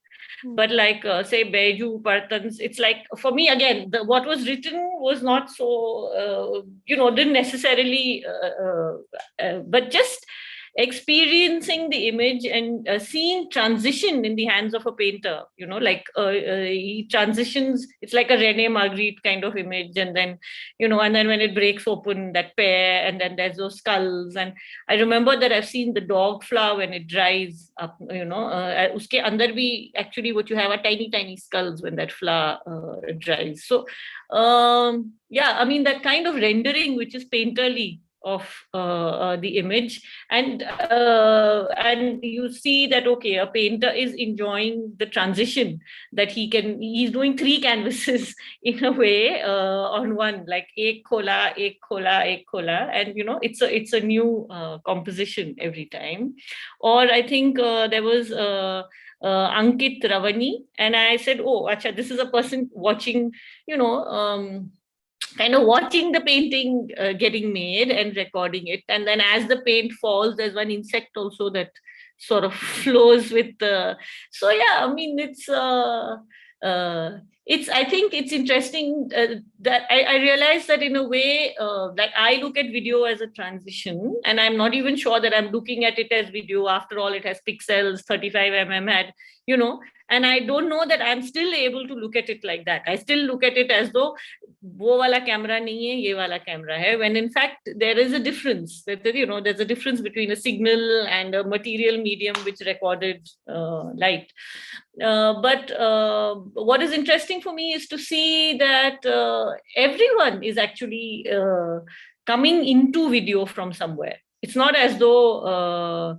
but like say Beju Partans, it's like, for me again, what was written was not so didn't necessarily but just experiencing the image and seeing transition in the hands of a painter, like he transitions. It's like a Rene Magritte kind of image, and then and then when it breaks open, that pear, and then there's those skulls. And I remember that I've seen the dog flower when it dries up, uske andar bhi actually what you have are tiny skulls when that flower dries. So I mean, that kind of rendering which is painterly of the image, and you see that, okay, a painter is enjoying the transition, that he's doing three canvases in a way on one, like ek khola, and it's a new composition every time. Or I think there was Ankit Ravani, and I said, oh, acha, this is a person watching, kind of watching the painting getting made and recording it. And then as the paint falls, there's one insect also that sort of flows with the. So yeah, I mean, I think it's interesting that I realized that in a way, like I look at video as a transition, and I'm not even sure that I'm looking at it as video. After all, it has pixels, 35mm had, and I don't know that I'm still able to look at it like that. I still look at it as though wo wala camera nahi hai, ye wala camera hai, when in fact there is a difference. That there's a difference between a signal and a material medium which recorded light. But what is interesting for me is to see that everyone is actually coming into video from somewhere. It's not as though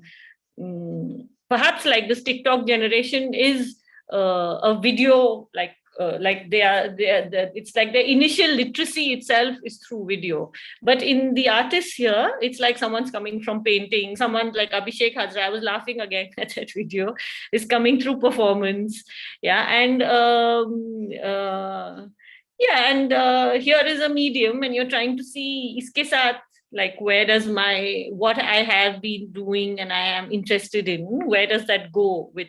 perhaps like this TikTok generation is a video, like it's like the initial literacy itself is through video. But in the artists here, it's like someone's coming from painting, someone like Abhishek Hazra, I was laughing again at that video, is coming through performance. Yeah. And Yeah, and here is a medium, and you're trying to see iske saath, like where does what I have been doing and I am interested in, where does that go with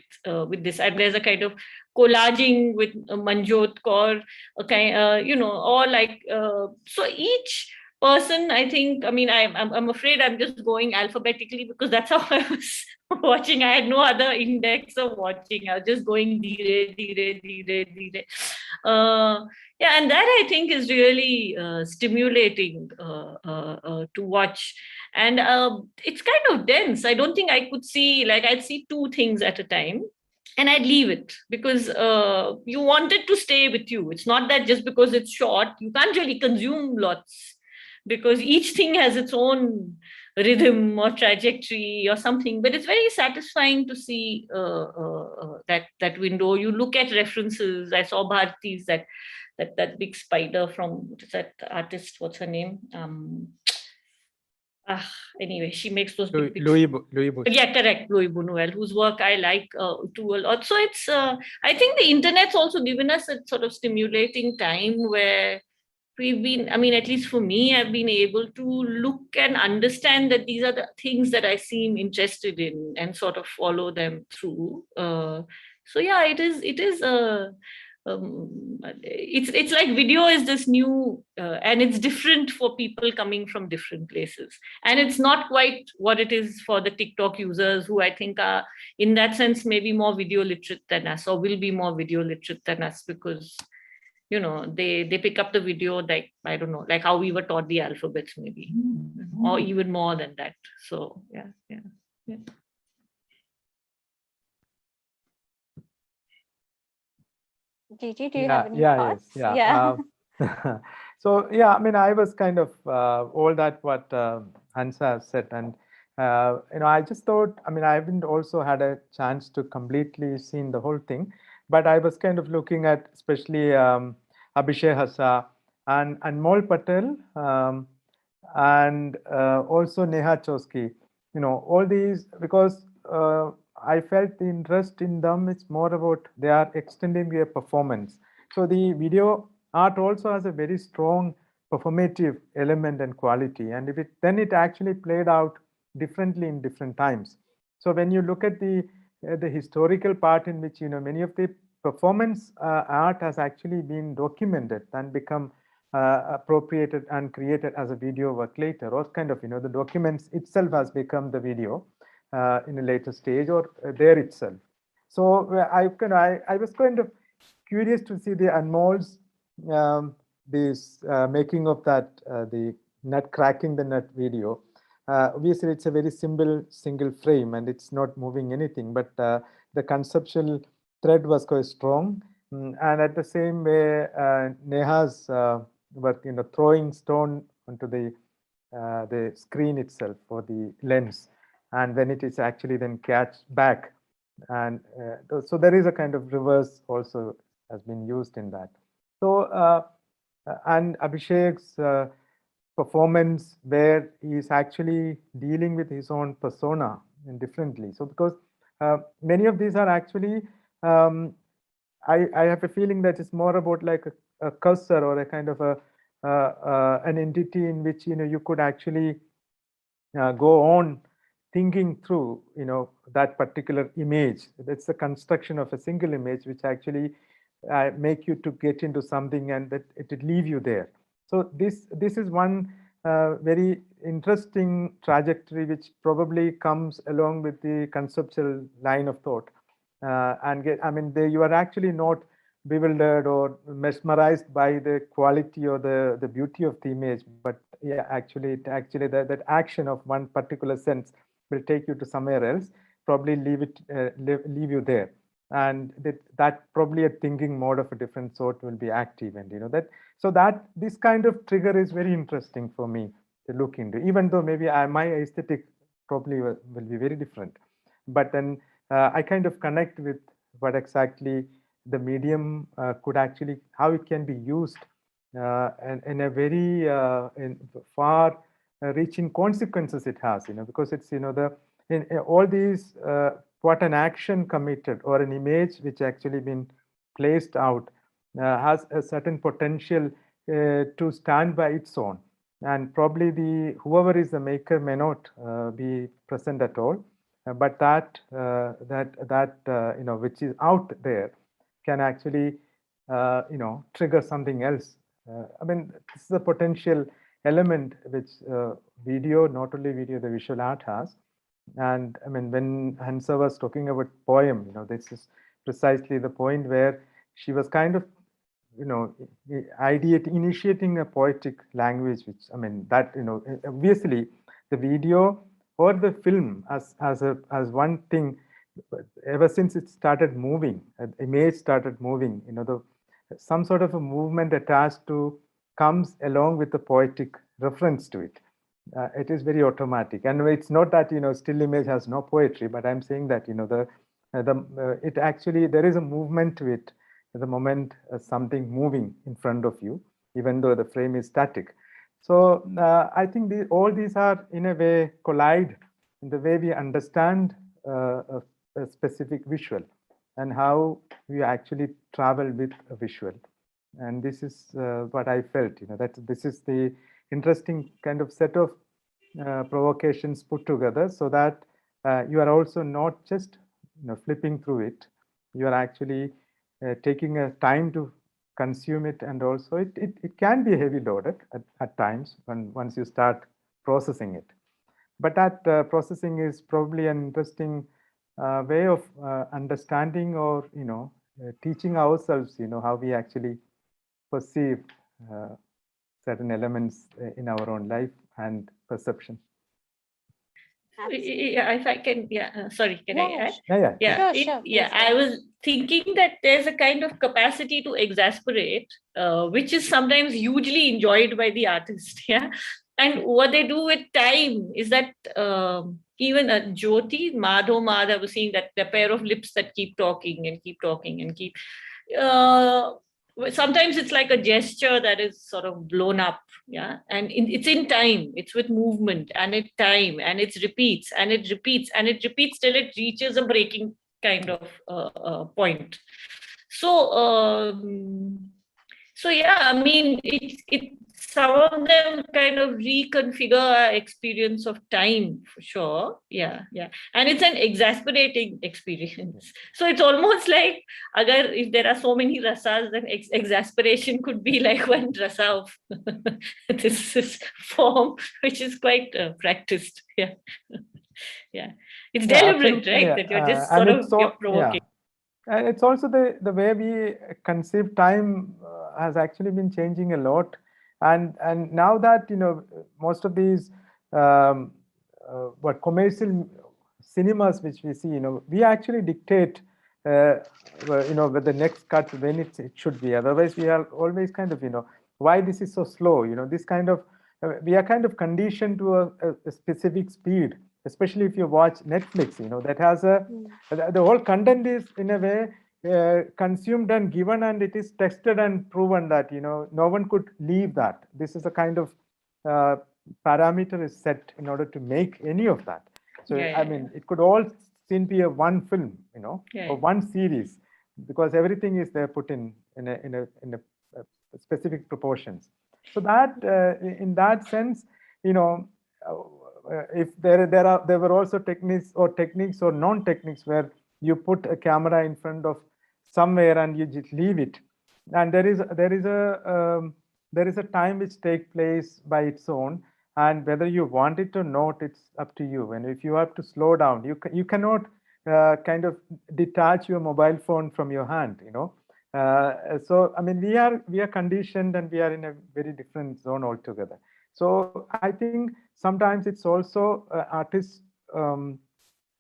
this? And there's a kind of collaging with Manjot Kaur, a kind, or like so each person. I think. I mean, I'm afraid I'm just going alphabetically because that's how I was watching. I had no other index of watching. I was just going dire, dire, dire, dire. Yeah, and that I think is really stimulating to watch, and it's kind of dense. I don't think I could see, like, I'd see two things at a time and I'd leave it because you want it to stay with you. It's not that just because it's short you can't really consume lots, because each thing has its own rhythm or trajectory or something. But it's very satisfying to see that window. You look at references. I saw Bharati's that big spider from, what is that artist? What's her name? Anyway, she makes those big pictures. Louis Bush. Yeah, correct. Louis Buñuel, whose work I like too a lot. So it's, I think the internet's also given us a sort of stimulating time where we've been, I mean, at least for me, I've been able to look and understand that these are the things that I seem interested in and sort of follow them through. So yeah, it is it's like video is this new and it's different for people coming from different places, and it's not quite what it is for the TikTok users, who I think are in that sense maybe more video literate than us, or will be more video literate than us, because they pick up the video, like, I don't know, like how we were taught the alphabets maybe, or even more than that. So yeah. Gigi, do you have any thoughts? Yes, yeah. So yeah, I mean, I was kind of all that what Hansa said, and I just thought, I mean, I haven't also had a chance to completely seen the whole thing, but I was kind of looking at especially Abhishek Hassa and Mol Patel, and also Neha Chosky, all these, because I felt the interest in them. It's more about they are extending their performance. So the video art also has a very strong performative element and quality, and then it actually played out differently in different times. So when you look at the historical part in which many of the performance art has actually been documented and become appropriated and created as a video work later, or kind of the documents itself has become the video in a later stage, or there itself. So I was kind of curious to see the Anmol's this making of that the nut cracking the nut video. Obviously, it's a very simple single frame and it's not moving anything, but the conceptual thread was quite strong. And at the same way, Neha's work, throwing stone onto the screen itself or the lens, and when it is actually then catch back, and so there is a kind of reverse also has been used in that. So and Abhishek's performance, where he is actually dealing with his own persona and differently. So because many of these are actually I have a feeling that it's more about like a cursor or a kind of an entity in which you could actually go on thinking through that particular image. That's the construction of a single image which actually make you to get into something, and that it will leave you there. So this is one very interesting trajectory which probably comes along with the conceptual line of thought, you are actually not bewildered or mesmerized by the quality or the beauty of the image, but yeah, actually that action of one particular sense will take you to somewhere else, probably leave you there, and that probably a thinking mode of a different sort will be active, and that this kind of trigger is very interesting for me to look into, even though maybe my aesthetic probably will be very different, but then I kind of connect with what exactly the medium could actually, how it can be used and in a very far reaching consequences it has, because it's in all these what an action committed or an image which actually been placed out has a certain potential to stand by its own. And probably whoever is the maker may not be present at all, but that which is out there can actually trigger something else. I mean, this is a potential element which video, not only video, the visual art has. And I mean, when Hansa was talking about poem, this is precisely the point where she was kind of initiating a poetic language, which I mean that obviously the video or the film as one thing, ever since it started moving, image started moving, some sort of a movement attached to comes along with the poetic reference to it. It is very automatic, and it's not that still image has no poetry, but I'm saying that it actually, there is a movement to it the moment something moving in front of you, even though the frame is static. So I think all these are in a way collide in the way we understand a specific visual and how we actually travel with a visual. And this is what I felt, that this is the interesting kind of set of provocations put together, so that you are also not just flipping through it, you are actually taking a time to consume it, and also it can be heavy loaded at times once you start processing it. But that processing is probably an interesting way of understanding or teaching ourselves how we actually perceive certain elements in our own life and perception. Yeah, if I can, sorry, can I add? Yeah. I was thinking that there's a kind of capacity to exasperate, which is sometimes hugely enjoyed by the artist. Yeah. And what they do with time is that even Jyoti, Madho, I was seeing that the pair of lips that keep talking and keep talking and keep. Sometimes it's like a gesture that is sort of blown up, and it's in time, it's with movement and it time, and it repeats and it repeats and it repeats till it reaches a breaking kind of point. So I mean, some of them kind of reconfigure our experience of time for sure. Yeah. And it's an exasperating experience. So it's almost like, if there are so many rasas, then exasperation could be like one rasa of this form, which is quite practiced. Yeah. It's deliberate, right? That you're just sort of you're provoking. And it's also the way we conceive time has actually been changing a lot. And now that most of these commercial cinemas which we see, we actually dictate with the next cut when it should be. Otherwise, we are always kind of why this is so slow. This kind of we are kind of conditioned to a specific speed. Especially if you watch Netflix, that has the whole content is in a way consumed and given, and it is tested and proven that no one could leave that. This is a kind of parameter is set in order to make any of that. So I mean, it could all be a one film, or one series, because everything is there put in a specific proportions. So that in that sense, if there were also techniques or non-techniques where you put a camera in front of somewhere and you just leave it, and there is a time which takes place by its own, and whether you want it or not, it's up to you. And if you have to slow down, you cannot kind of detach your mobile phone from your hand, so I mean, we are conditioned, and we are in a very different zone altogether. So I think sometimes it's also artists'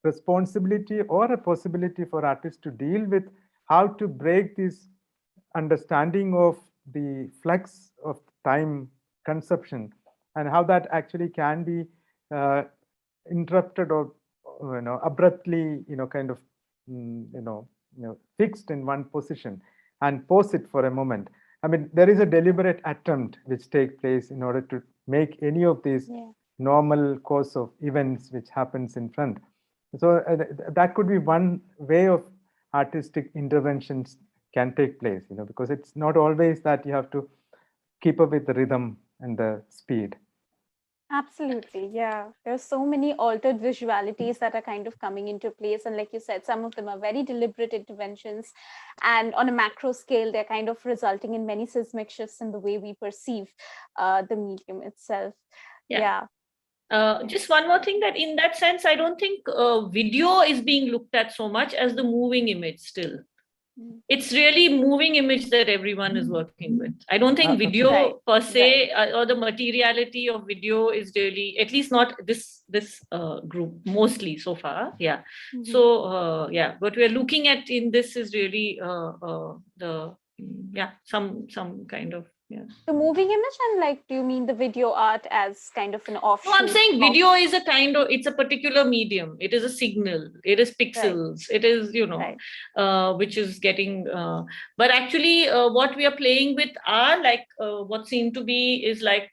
responsibility or a possibility for artists to deal with how to break this understanding of the flux of time conception, and how that actually can be interrupted or abruptly kind of fixed in one position and pause it for a moment. I mean, there is a deliberate attempt which takes place in order to make any of these normal course of events which happens in front. So that could be one way of artistic interventions can take place, because it's not always that you have to keep up with the rhythm and the speed. Absolutely, yeah. There's so many altered visualities that are kind of coming into place. And like you said, some of them are very deliberate interventions. And on a macro scale, they're kind of resulting in many seismic shifts in the way we perceive the medium itself. Yeah. Just one more thing, that in that sense, I don't think video is being looked at so much as the moving image still. It's really moving image that everyone is working with. I don't think video Right, per se or the materiality of video is really, at least not this group mostly so far. Yeah. So yeah, what we're looking at in this is really some kind of The moving image, and like, do you mean the video art as kind of an offshoot? No, I'm saying video is a kind of, it's a particular medium. It is a signal. It is pixels. It is, which is getting, but actually what we are playing with are like, what seem to be is like,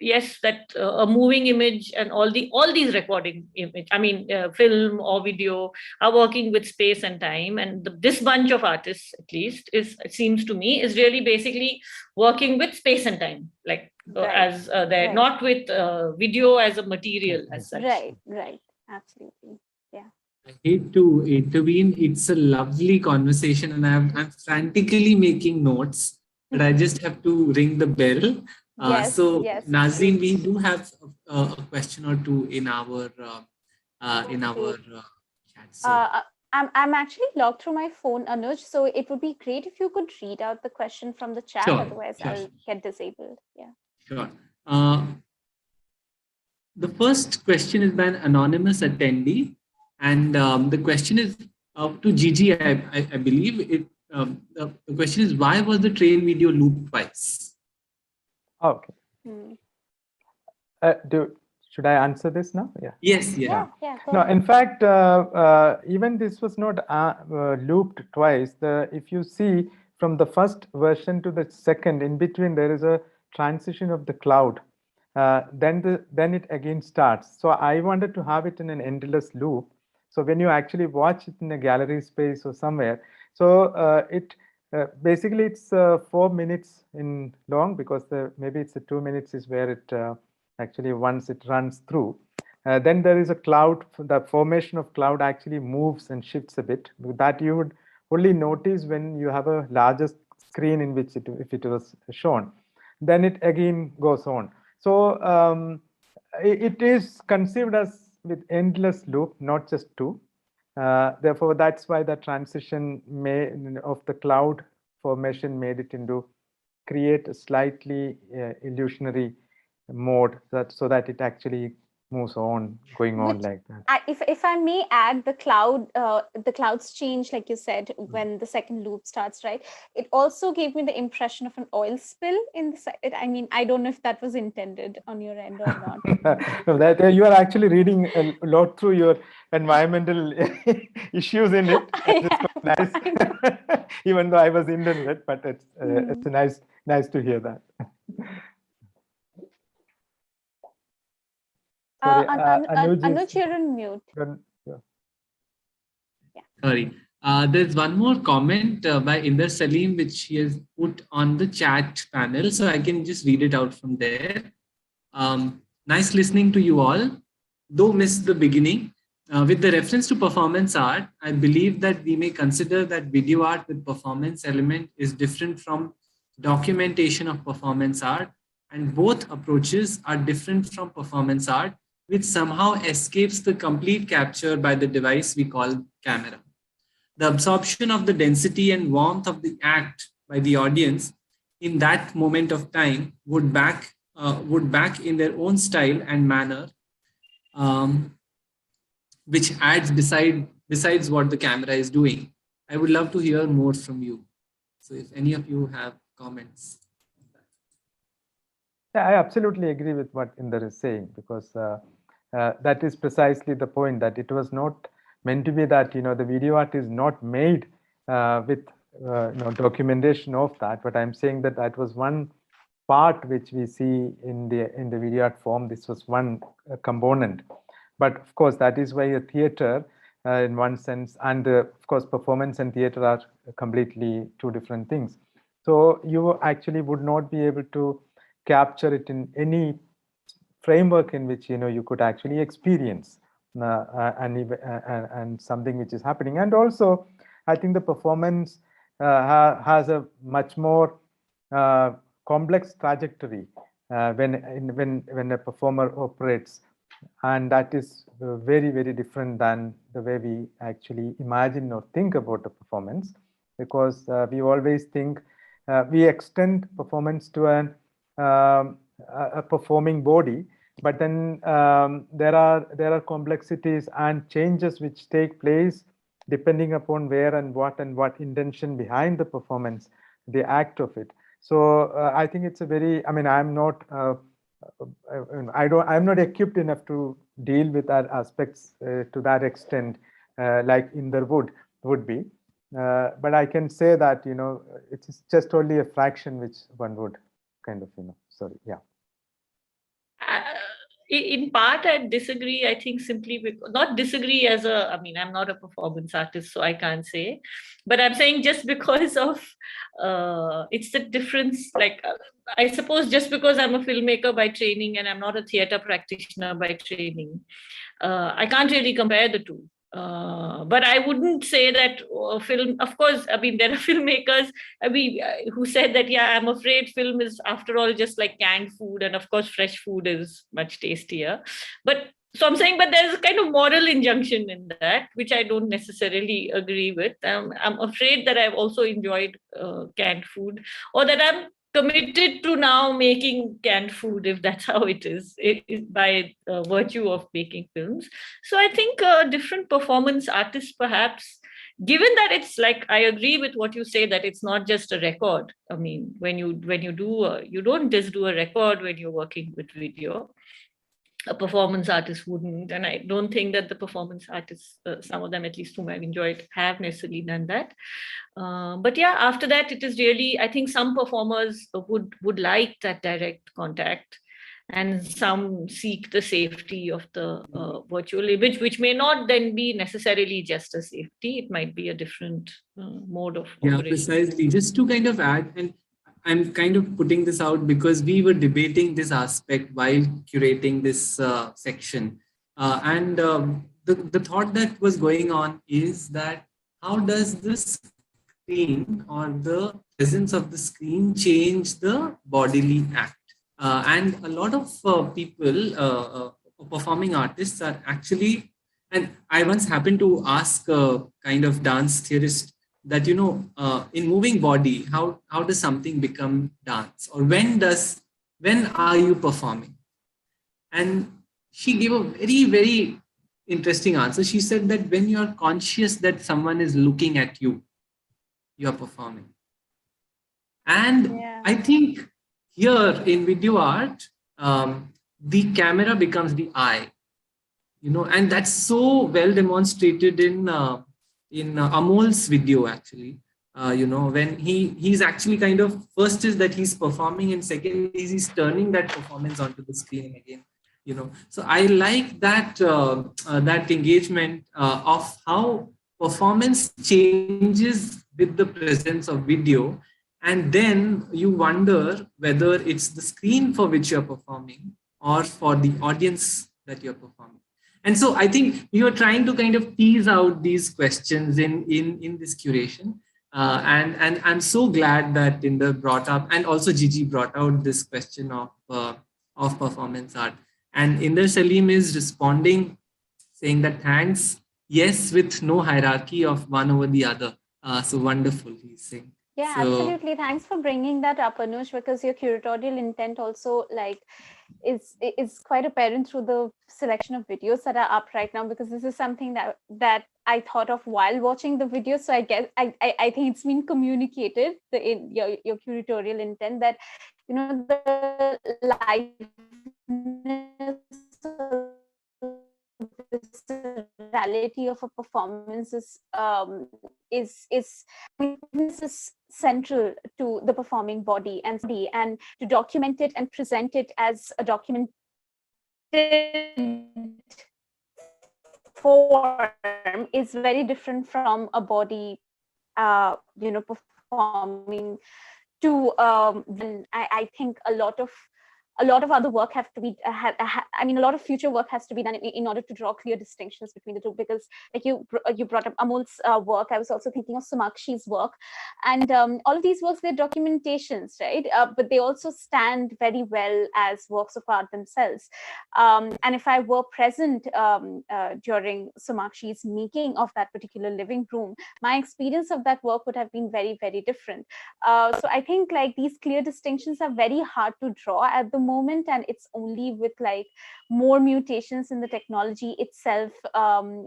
yes, that a moving image and all these recording image, film or video are working with space and time. And this bunch of artists, at least, it seems to me, is really basically working with space and time, like not with video as a material as such. Right, absolutely. Yeah. I hate to intervene. It's a lovely conversation, and I'm frantically making notes, but I just have to ring the bell. Yes, Nazreen, we do have a question or two in our chat. So. I'm actually logged through my phone, Anuj, so it would be great if you could read out the question from the chat. Sure, otherwise I'll get disabled. Yeah. Sure. The first question is by an anonymous attendee, and the question is to Gigi. I believe it. The question is, why was the train video looped twice? Okay. Should I answer this now? Yeah. Yes. Yeah. No, in fact, even this was not looped twice. If you see from the first version to the second, in between there is a transition of the cloud. Then it again starts. So I wanted to have it in an endless loop. So when you actually watch it in a gallery space or somewhere, so basically it's 4 minutes in long, because maybe it's 2 minutes is where it actually once it runs through. Then there is a cloud. The formation of cloud actually moves and shifts a bit. That you would only notice when you have a larger screen in which if it was shown. Then it again goes on. So it is conceived as with endless loop, not just two. Therefore, that's why the transition of the cloud formation made it into create a slightly illusionary mode, so that it actually moves on, going on like that. If I may add, the clouds change, like you said, when the second loop starts, right? It also gave me the impression of an oil spill in the I don't know if that was intended on your end or not. No, that you are actually reading a lot through your environmental issues in it. It's nice. Even though I was indifferent, but it's nice to hear that. Sorry, Anuj, you're on mute. Sorry. There's one more comment by Inder Salim, which he has put on the chat panel. So I can just read it out from there. Nice listening to you all, though missed the beginning. With the reference to performance art, I believe that we may consider that video art with performance element is different from documentation of performance art, and both approaches are different from performance art, which somehow escapes the complete capture by the device we call camera. The absorption of the density and warmth of the act by the audience in that moment of time would back in their own style and manner, which adds besides what the camera is doing. I would love to hear more from you. So if any of you have comments. Yeah, I absolutely agree with what Inder is saying, because that is precisely the point, that it was not meant to be that the video art is not made with documentation of that, but I'm saying that was one part which we see in the video art form. This was one component, but of course that is why a theater in one sense, and of course performance and theater are completely two different things. So you actually would not be able to capture it in any framework in which you could actually experience and something which is happening. And also I think the performance has a much more complex trajectory when a performer operates, and that is very, very different than the way we actually imagine or think about a performance, because we always think we extend performance to a performing body, but then there are complexities and changes which take place depending upon where and what intention behind the performance, the act of it. So I think it's a very, I mean, I'm not equipped enough to deal with that aspects to that extent, like Inder would be. But I can say that it's just only a fraction which one would kind of sorry, yeah. In part, I disagree. I think simply because, not disagree as a, I mean, I'm not a performance artist, so I can't say, but I'm saying just because of, it's the difference. Like, I suppose just because I'm a filmmaker by training and I'm not a theater practitioner by training, I can't really compare the two. But I wouldn't say that film, of course, I mean, there are filmmakers, who said that, yeah, I'm afraid film is after all just like canned food. And of course, fresh food is much tastier. But so I'm saying, but there's a kind of moral injunction in that, which I don't necessarily agree with. I'm afraid that I've also enjoyed canned food, or that I'm committed to now making canned food, if that's how it is, by virtue of making films. So I think different performance artists, perhaps, given that it's like, I agree with what you say, that it's not just a record. I mean, when you do, you don't just do a record when you're working with video. A performance artist wouldn't, and I don't think that the performance artists, some of them at least whom I've enjoyed, have necessarily done that. But yeah, after that, it is really, I think some performers would like that direct contact, and some seek the safety of the virtual image, which may not then be necessarily just a safety. It might be a different mode of operation. Yeah, precisely. Just to kind of add, and I'm kind of putting this out because we were debating this aspect while curating this section. The thought that was going on is that how does the screen or the presence of the screen change the bodily act? And a lot of people, performing artists, are actually, and I once happened to ask a kind of dance theorist that, in moving body, how does something become dance, or when are you performing? And she gave a very, very interesting answer. She said that when you are conscious that someone is looking at you, you are performing. And yeah. I think here in video art, the camera becomes the eye, and that's so well demonstrated in Amol's video, actually. When he's actually kind of, first is that he's performing, and second is he's turning that performance onto the screen again. So I like that that engagement of how performance changes with the presence of video, and then you wonder whether it's the screen for which you're performing or for the audience that you're performing. And so I think you're trying to kind of tease out these questions in this curation. And I'm so glad that Inder brought up, and also Gigi brought out, this question of performance art. And Inder Salim is responding, saying that thanks, yes, with no hierarchy of one over the other. So wonderful, he's saying. Yeah, So, absolutely. Thanks for bringing that up, Anush, because your curatorial intent also is quite apparent through the selection of videos that are up right now, because this is something that I thought of while watching the video. So I guess I think it's been communicated in your curatorial intent, that the liveness, the reality of a performance is central to the performing body, and to document it and present it as a documented form is very different from a body, performing to then I think a lot of other work have to be a lot of future work has to be done in order to draw clear distinctions between the two, because like you brought up Amol's work. I was also thinking of Somakshi's work, and all of these works, they're documentations, right? But they also stand very well as works of art themselves. And if I were present during Somakshi's making of that particular living room, my experience of that work would have been very, very different. So I think like these clear distinctions are very hard to draw at the moment, and it's only with like more mutations in the technology itself and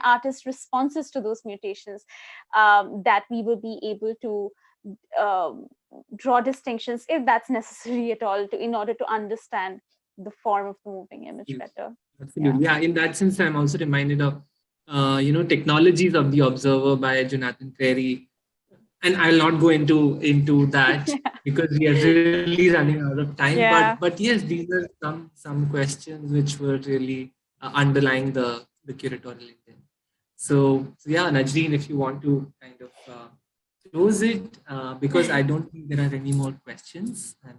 artist responses to those mutations that we will be able to draw distinctions, if that's necessary at all, in order to understand the form of the moving image better. Absolutely. Yeah, in that sense, I'm also reminded of Technologies of the Observer by Jonathan Crary. And I'll not go into that because we are really running out of time. Yeah. But yes, these are some questions which were really underlying the curatorial intent. So yeah, Najreen, if you want to kind of close it, because I don't think there are any more questions. And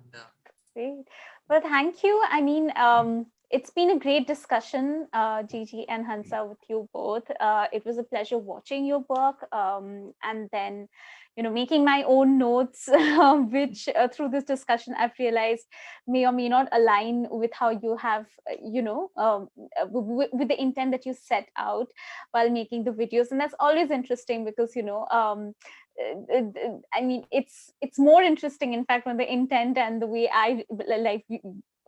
Great. Well, thank you. I mean, it's been a great discussion, Gigi and Hansa, with you both. It was a pleasure watching your work, and then, making my own notes, which through this discussion I've realized may or may not align with how you have, with the intent that you set out while making the videos. And that's always interesting because, I mean, it's more interesting, in fact, when the intent and the way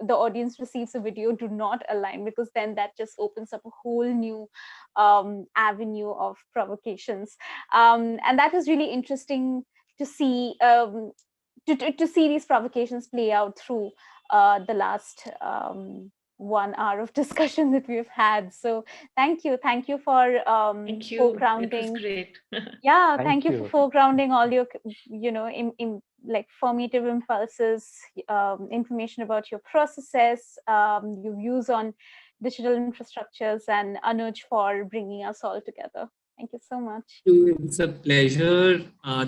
the audience receives a video do not align, because then that just opens up a whole new avenue of provocations, and that was really interesting to see, to see these provocations play out through the last 1 hour of discussion that we've had. So thank you for Thank you. foregrounding. It was great. Yeah, Thank thank you you. for foregrounding all your, in like formative impulses, information about your processes, your views on digital infrastructures, and Anuj for bringing us all together. Thank you so much. it's a pleasure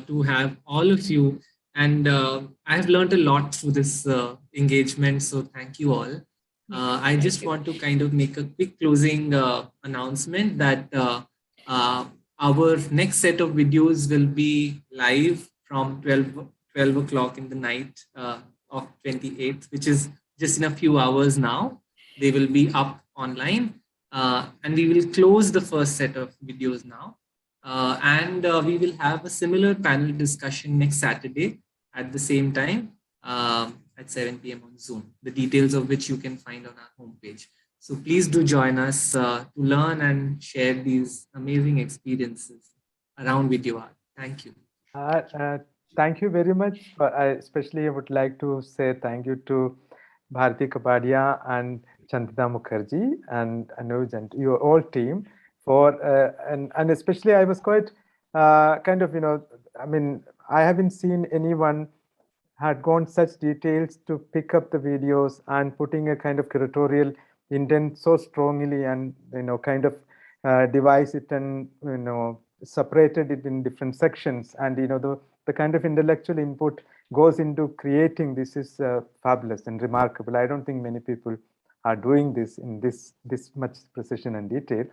to have all of you. And I have learned a lot through this engagement. So thank you all. I just want to kind of make a quick closing announcement that our next set of videos will be live from 12 o'clock in the night of 28th, which is just in a few hours now. They will be up online, and we will close the first set of videos now. And we will have a similar panel discussion next Saturday at the same time at 7 p.m. on Zoom, the details of which you can find on our homepage. So please do join us to learn and share these amazing experiences around video art. Thank you. Thank you very much. Especially, I would like to say thank you to Bharati Kapadia and Chandana Mukherjee and Anuj and your whole team for, and especially I was quite kind of, I mean, I haven't seen anyone had gone such details to pick up the videos and putting a kind of curatorial intent so strongly, and kind of devise it and separated it in different sections, and the kind of intellectual input goes into creating this is fabulous and remarkable. I don't think many people are doing this in this much precision and detail.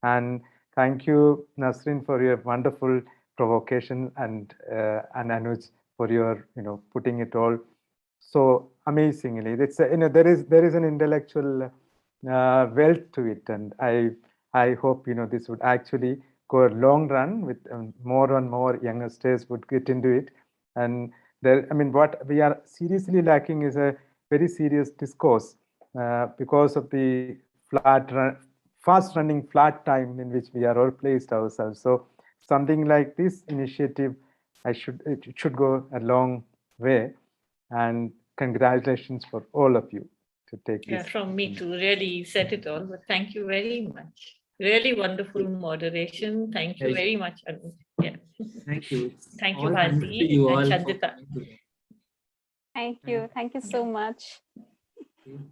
And thank you, Nasrin, for your wonderful provocation, and Anuj for your putting it all so amazingly. It's there is an intellectual wealth to it, and I hope this would actually go a long run with more and more youngsters would get into it. And there, I mean, what we are seriously lacking is a very serious discourse because of the fast running flat time in which we are all placed ourselves. So something like this initiative, it should go a long way. And congratulations for all of you to take this. Yeah, from me too. Really set it all. But thank you very much. Really wonderful moderation. Thank you very much, Anuj. Yeah. Thank you. Thank you, All thanks to Bharti you and all for Chandita. coming today. Thank you so much. Thank you.